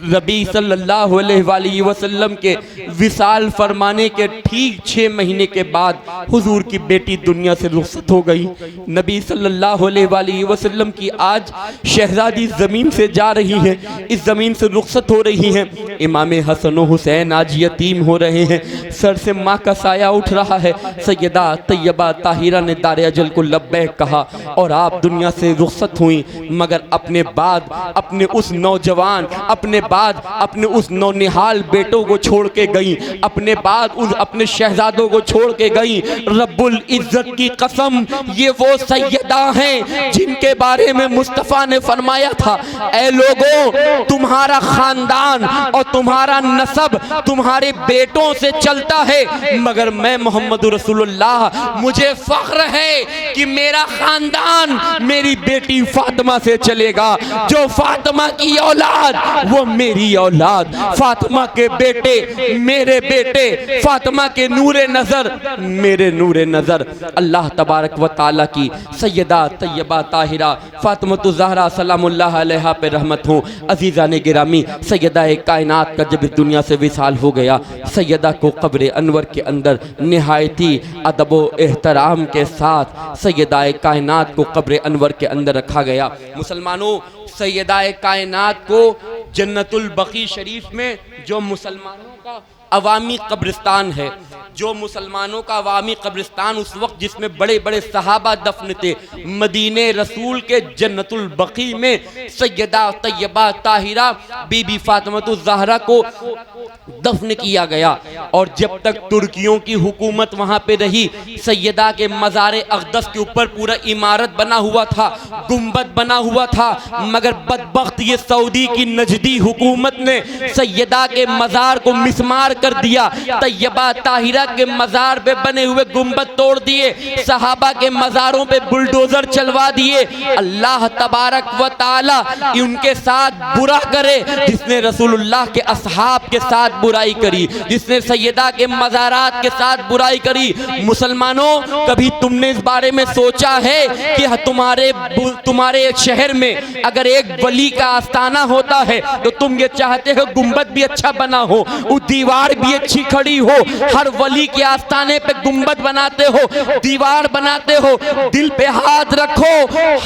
रबी सल्लल्लाहु अलैहि वसल्लम के विसाल फरमाने के ठीक 6 महीने के बाद हुजूर की बेटी दुनिया से रुखसत हो गई। नबी सल्लल्लाहु अलैहि वसल्लम की आज शहजादी ज़मीन से जा रही है, इस ज़मीन से रुखसत हो रही हैं। इमाम हसन हुसैन आज यतीम हो रहे हैं, सर से माँ का साया उठ रहा है। सैयदा तैयबा ताहिरा ने दारे अजल को लब्बैक कहा और आप दुनिया से रुखसत हुई, मगर अपने बाद अपने उस नौजवान, अपने बाद अपने उस नौनिहाल बेटों को छोड़ के गई, अपने बाद उस अपने शहजादों को छोड़ के गई। रब्बुल इज्जत की कसम, ये वो सैयदा हैं जिनके बारे में मुस्तफ़ा ने फरमाया था, ऐ लोगों, तुम्हारा खानदान और तुम्हारा नसब तुम्हारे बेटों से चलता है, मगर मैं मोहम्मद रसूलुल्लाह, मुझे फख्र है कि मेरा खानदान मेरी बेटी फातिमा से चलेगा। जो फातिमा की औलाद वो मेरी औलाद, फातिमा के बेटे मेरे बेटे, फातिमा के नूरे नज़र मेरे नूरे नज़र। अल्लाह तबारक व तआला की सैयदा तैयबा ताहिरा फातिमा-तुज़-ज़हरा सलामुल्लाह अलैहा पे रहमत हो। अज़ीज़ान गिरामी, सैयदा कायनात का जब दुनिया से विसाल हो गया, सैयदा को कब्र अनवर के अंदर निहायती अदब व एहतराम के साथ सैयदा कायनात को कब्र अनवर के अंदर रखा गया। मुसलमानों, सैयदा कायनात को जन्नतुल बकी शरीफ में, जो मुसलमानों का अवामी कब्रिस्तान है, जो मुसलमानों का अवामी कब्रिस्तान उस वक्त जिसमें बड़े बड़े सहाबा दफन थे, मदीने रसूल के जन्नतुल बकी में सैयदा तैयबा ताहिरा बीबी फातिमा-तुज़-ज़हरा को दफन किया गया। और जब तक तुर्कियों की हुकूमत वहाँ पे रही, सैयदा के मज़ार अक़दस के ऊपर पूरा इमारत बना हुआ था, गुंबद बना हुआ था, मगर बदबख्त ये सऊदी की नजदी हुकूमत ने सैयदा के मज़ार को मिसमार कर दिया। तैयबा ताहिरा के मज़ार पे बने हुए गुंबद तोड़ दिए, सहाबा के मज़ारों पे बुलडोज़र चलवा दिए। अल्लाह तबारक व तआला उनके साथ बुरा करे जिसने रसूलुल्लाह के असहाब के साथ बुराई करी, जिसने सैयदा के मज़ारात के साथ बुराई करी। मुसलमानों, कभी तुमने इस बारे में सोचा है कि तुम्हारे शहर में अगर एक वली का आस्थाना होता है तो तुम ये चाहते हो गुंबद भी अच्छा बना हो, वो दीवार भी अच्छी खड़ी हो, हर वली के आस्थाने पे गुंबद बनाते हो, दीवार बनाते हो। दिल पे हाथ रखो,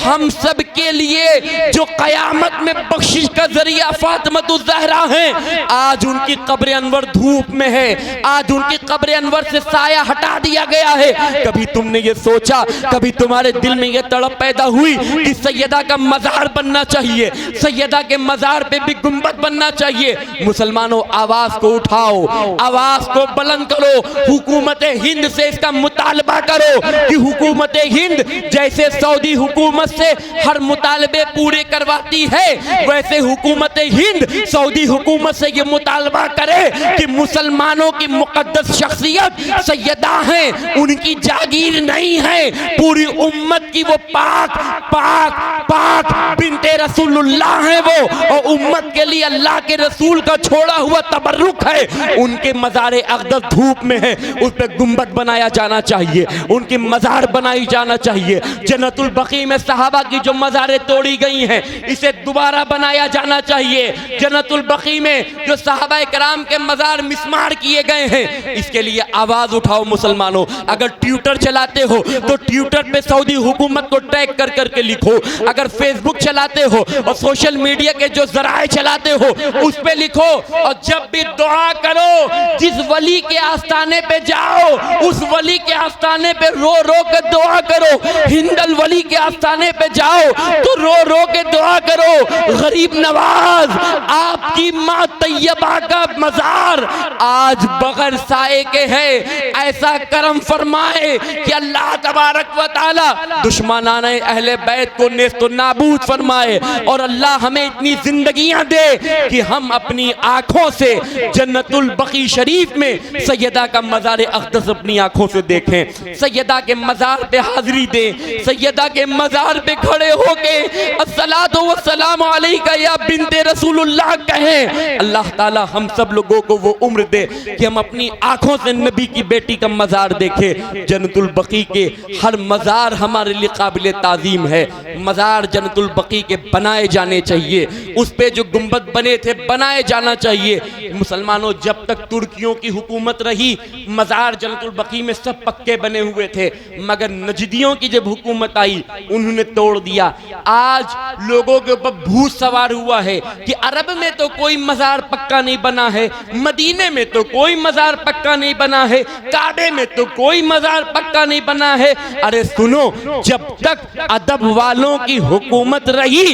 हम सब के लिए जो कयामत में बख्शिश का जरिया फातिमा-तुज़-ज़हरा हैं, आज उनकी कब्र अनवर धूप में है, आज उनकी कब्र अनवर से साया हटा दिया गया है। कभी तुमने ये सोचा, कभी तुम्हारे दिल में ये तड़प पैदा हुई कि सैयदा का मजार बनना चाहिए, सैयदा के मजार पे भी गुंबद बनना चाहिए? मुसलमानों, आवाज को उठाओ, आवाज को बुलंद करो, हुकूमत हिंद से इसका मुतालबा करो कि हुकूमत हिंद जैसे सऊदी हुकूमत से हर मुतालबे पूरे करवाती है, वैसे हुकूमत हिंद सऊदी हुकूमत से ये मुतालबा करे कि मुसलमानों की मुकद्दस शख्सियत सैयदा हैं, उनकी जागीर नहीं है, पूरी उम्मत की वो पाक पाक पाक बिन्ते रसूलुल्लाह है वो, और उम्मत के लिए अल्लाह के रसूल का छोड़ा हुआ तबर्रुक है। उनके मज़ार अक़दस धूप में है, उस पर गुंबद बनाया जाना चाहिए, उनकी मज़ार बनाई जाना चाहिए। जन्नतुल बकी में सहाबा की जो मज़ारें तोड़ी गई हैं, इसे दोबारा बनाया जाना चाहिए। जन्नतुल बकी में जो सहाबा कराम के मज़ार मिस्मार किए गए हैं, इसके लिए आवाज़ उठाओ मुसलमानों। अगर ट्विटर चलाते हो तो ट्विटर पे सऊदी हुकूमत को टैग कर करके लिखो, अगर फेसबुक चलाते हो और सोशल मीडिया के जो ज़राए चलाते हो उस पे लिखो, और जब भी दुआ करो, जिस वली के आस्थाने पे जाओ उस वली के आस्थाने पे रो रो के दुआ करो। हिंदल वली के आस्थाने पे जाओ तो रो रो के दुआ करो। गरीब नवाज, आपकी माँ तैयबा का मजार आज बगैर साए के है, ऐसा करम फरमाए कि अल्लाह तबारक व तआला दुश्मनाने अहले बैत को नेस्तो नाबूद फरमाए, और अल्लाह हमें इतनी जिंदगियां दे कि हम अपनी आंखों से जन्नतुल बकी शरीफ में सैयदा का मज़ार अक़दस अपनी आंखों से देखें, सैयदा के मज़ार पे हाजिरी दें, सैयदा के मज़ार पे खड़े होके अस्सलातु वस्सलामु अलैका या बिन्ते रसूलुल्लाह कहें। अल्लाह ताला हम सब लोगों को वो उम्र दे कि हम अपनी आंखों से नबी की बेटी का मज़ार देखें। जन्नतुल बकी के हर मज़ार हमारे लिए काबिल ताज़ीम है। मज़ार जन्नतुल बकी के बनाए जाने चाहिए, उस पे जो गुंबद बने थे बनाए जाना चाहिए। मुसलमानों, जब तक तुर्कियों की हुकूमत रही, मज़ार जन्नतुल बकी में सब पक्के बने हुए थे, मगर नजदियों की जब हुकूमत आई उन्होंने तोड़ दिया। आज लोगों के ऊपर भूत सवार हुआ है कि अरब में तो कोई मज़ार पक्का नहीं बना है, मदीने में तो कोई मज़ार पक्का नहीं बना है, काबे में तो कोई मज़ार पक्का नहीं बना है। अरे सुनो, जब तक अदब वालों की हुकूमत रही,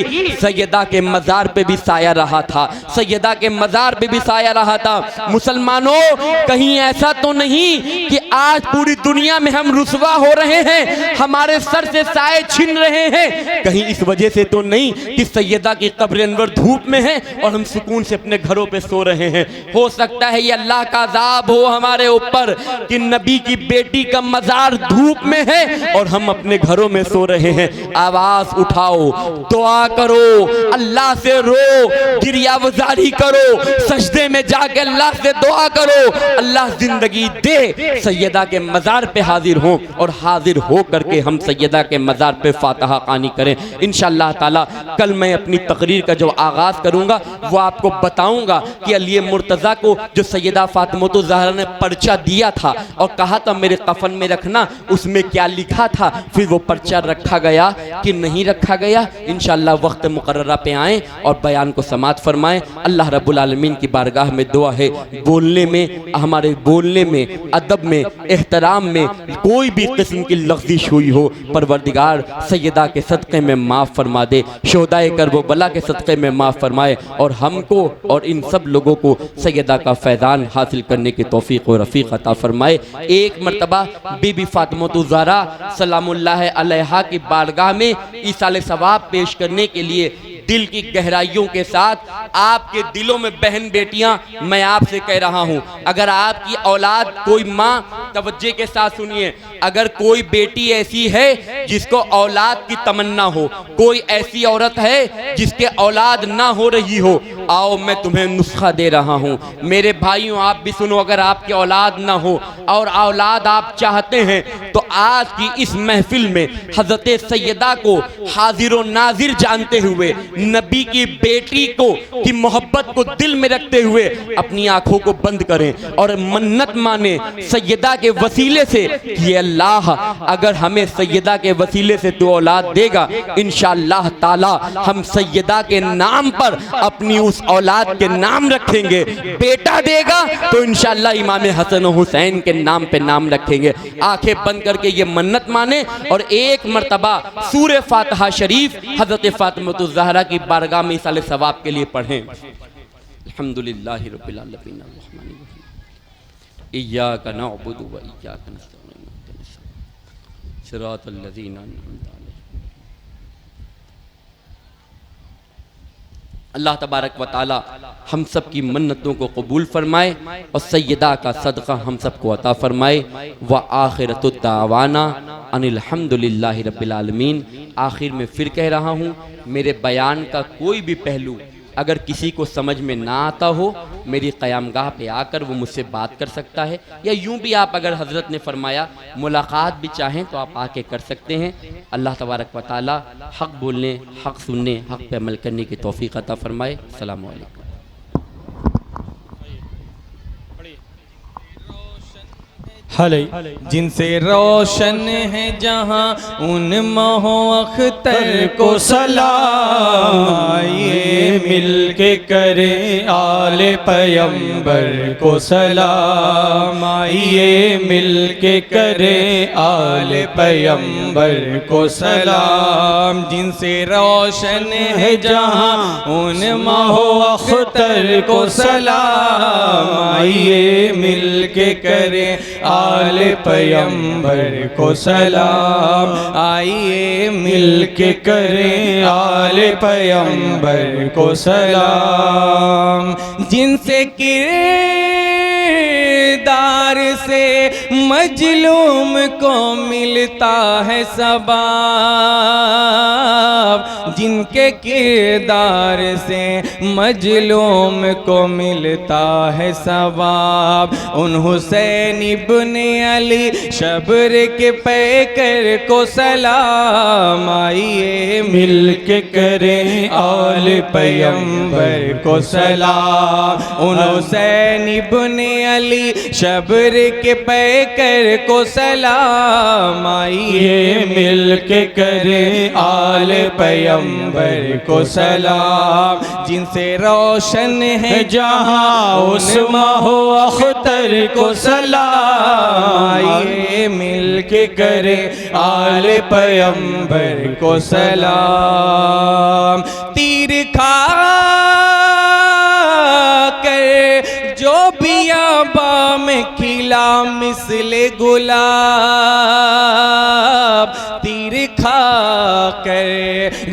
सैयदा के मज़ार पे भी साया रहा था, सैयदा के मज़ार पे भी साया रहा था। मुसलमानों, कहीं ऐसा तो नहीं कि आज पूरी दुनिया में हम रुसवा हो रहे हैं, हमारे सर से साए छिन रहे हैं? कहीं इस वजह से तो नहीं कि सैयदा की कब्र अनवर धूप में है और हम सुकून से अपने घरों पे सो रहे हैं? हो सकता है ये अल्लाह का अज़ाब हो हमारे ऊपर कि नबी की बेटी का मज़ार धूप में है और हम अपने घरों में सो रहे हैं। आवाज उठाओ, दुआ करो, अल्लाह से रो, गिरियावजारी करो, सजदे में जाके अल्लाह से दुआ करो, अल्लाह जिंदगी दे, सैयदा के मज़ार पे हाजिर हो और हाजिर हो करके हम सैयदा के मज़ार पे फातिहा ख़ानी करें। इंशाअल्लाह ताला कल मैं अपनी तकरीर का जो आगाज़ करूँगा वो आपको बताऊँगा कि अली मुर्तज़ा को जो सैयदा फ़ातिमा ज़हरा ने पर्चा दिया था और कहा था मेरे कफन में रखना, उसमें क्या लिखा था, फिर वो पर्चा रखा गया कि नहीं रखा गया। इंशाअल्लाह वक्त मुकर्ररा पे आएँ और बयान को समाअत फरमाएँ। अल्लाह रब्बुल आलमीन की बारगाह में दुआ है, बोलने में, हमारे बोलने में, अदब में, एहतराम में कोई भी किस्म की लग़ज़िश हुई हो, परवरदिगार सैयदा के सदक़े में माफ़ फरमा दे, शोहदाए करबला के सदक़े में माफ़ फरमाए और हमको और इन सब लोगों को सैयदा का फैज़ान हासिल करने की तौफ़ीक़ और रफ़ीक़ अता फरमाए। एक मरतबा बीबी फ़ातिमा ज़हरा सलामुल्लाह अलैहा की बारगाह में ईसाल सवाब पेश करने के लिए दिल की गहराइयों के साथ, आपके दिलों में बहन बेटियां, मैं आपसे कह रहा हूं, अगर आपकी औलाद कोई माँ, तवज्जो के साथ सुनिए, अगर कोई बेटी ऐसी है जिसको औलाद की तमन्ना हो, कोई ऐसी औरत है जिसके औलाद ना हो रही हो, आओ मैं तुम्हें नुस्खा दे रहा हूँ। मेरे भाइयों, आप भी सुनो, अगर आपकी औलाद ना हो और औलाद आप चाहते हैं तो आज की इस महफिल में हजरत सैयदा को हाजिर व नाजिर जानते हुए, नबी की बेटी को की मोहब्बत को दिल में रखते हुए अपनी आंखों को बंद करें और मन्नत माने सैयदा के वसीले से कि अल्लाह अगर हमें सैयदा के वसीले से तू औलाद देगा, इंशाअल्लाह ताला हम सैयदा के नाम पर अपनी उस औलाद के नाम रखेंगे। बेटा देगा तो इंशाअल्लाह इमाम हसन और हुसैन के नाम पे नाम रखेंगे। आंखें बंद करके ये मन्नत माने और एक मर्तबा सूरे फातिहा शरीफ हजरत फातिमा ज़हरा की बारगाह में इसाले सवाब के लिए पढ़ें। अल्हम्दुलिल्लाहि रब्बिल आलमीन अर्रहमानिर रहीम इय्याका नअबुदु व इय्याका नस्तईन सिरातल लज़ीना अनअमता अलैहिम। अल्लाह तबारक व तआला हम सब की मन्नतों को कबूल फरमाए और सैयदा का सदका हम सबको अता फरमाए। व आखिरतुद दावाना अनिल हम्दुलिल्लाहि रब्बिल आलमीन। आखिर में फिर कह रहा हूँ, मेरे बयान का कोई भी पहलू अगर किसी को समझ में ना आता हो, मेरी क़यामगाह पे आकर वो मुझसे बात कर सकता है, या यूं भी आप अगर हज़रत ने फरमाया मुलाकात भी चाहें तो आप आके कर सकते हैं। अल्लाह तबारक व तआला हक़ बोलने, हक़ सुनने, हक़ पे अमल करने की तौफ़ीक़ अता फ़रमाए। अस्सलामु अलैकुम। जिनसे रोशन है जहां उन महो अख्तर को सलाम, ये मिल के करे आले पैगंबर को सलाम, आइए मिल के करे आले पैगंबर को सलाम। जिनसे रोशन है जहां उन महो अख्तर को सलाम, आइए मिल के करे आले पैगंबर को सलाम, आइए मिल के करें आले पैगंबर को सलाम। जिनसे किरदार से मजलूम को मिलता है सवाब, जिनके किरदार से मजलूम को मिलता है सवाब, उन हुसैन इब्ने अली शब्र के पैकर को सलाम, आइए मिल के करें आले पैगंबर को सलाम। उन हुसैन इब्ने अली शब्र के पैकर को सलाम, आइए मिल के करें आले पैगंबर को सलाम। जिनसे रोशन है जहां उस महो अख्तर को सलाम, आइए मिल के करे आले पैगंबर को सलाम। तीर खा कर जो बियाबा में खिला मिसले गुलाब, तीर खा कर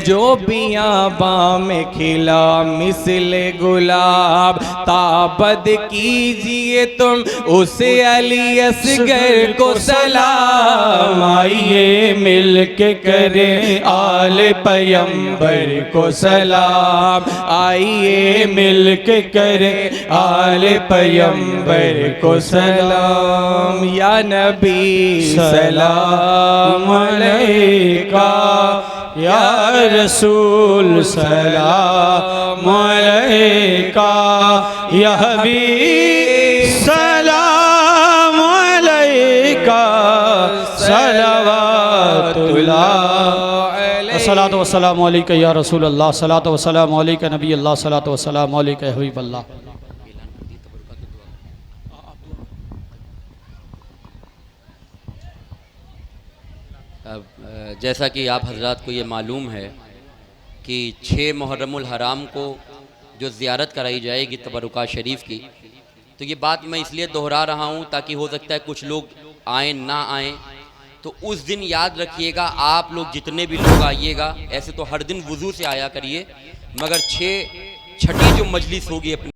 जो बियाबा में खिला मिसले गुलाब, ताबद कीजिए तुम उसे अली असगर को सलाम, आइए मिल के करें आले पैगंबर को सलाम, आइए मिल के करें आले पैगंबर को सलाम। या नबी सलाम अलैका, या रसूल सलाम अलैका, या हबीब सलाम अलैका, सलावतुल्लाह अस्सलातु वस्सलामु अलैका या रसूल अल्लाह, सलातु वस्सलामु अलैका नबी अल्लाह, सलातु वस्सलामु अलैका या हबीब अल्लाह। जैसा कि आप हजरात को ये मालूम है कि 6 मुहर्रमुल हराम को जो ज़ियारत कराई जाएगी तबरुका शरीफ की, तो ये बात मैं इसलिए दोहरा रहा हूँ ताकि हो सकता है कुछ लोग आए ना आए, तो उस दिन याद रखिएगा आप लोग जितने भी लोग आइएगा, ऐसे तो हर दिन वुज़ू से आया करिए, मगर छठी जो मजलिस होगी अपनी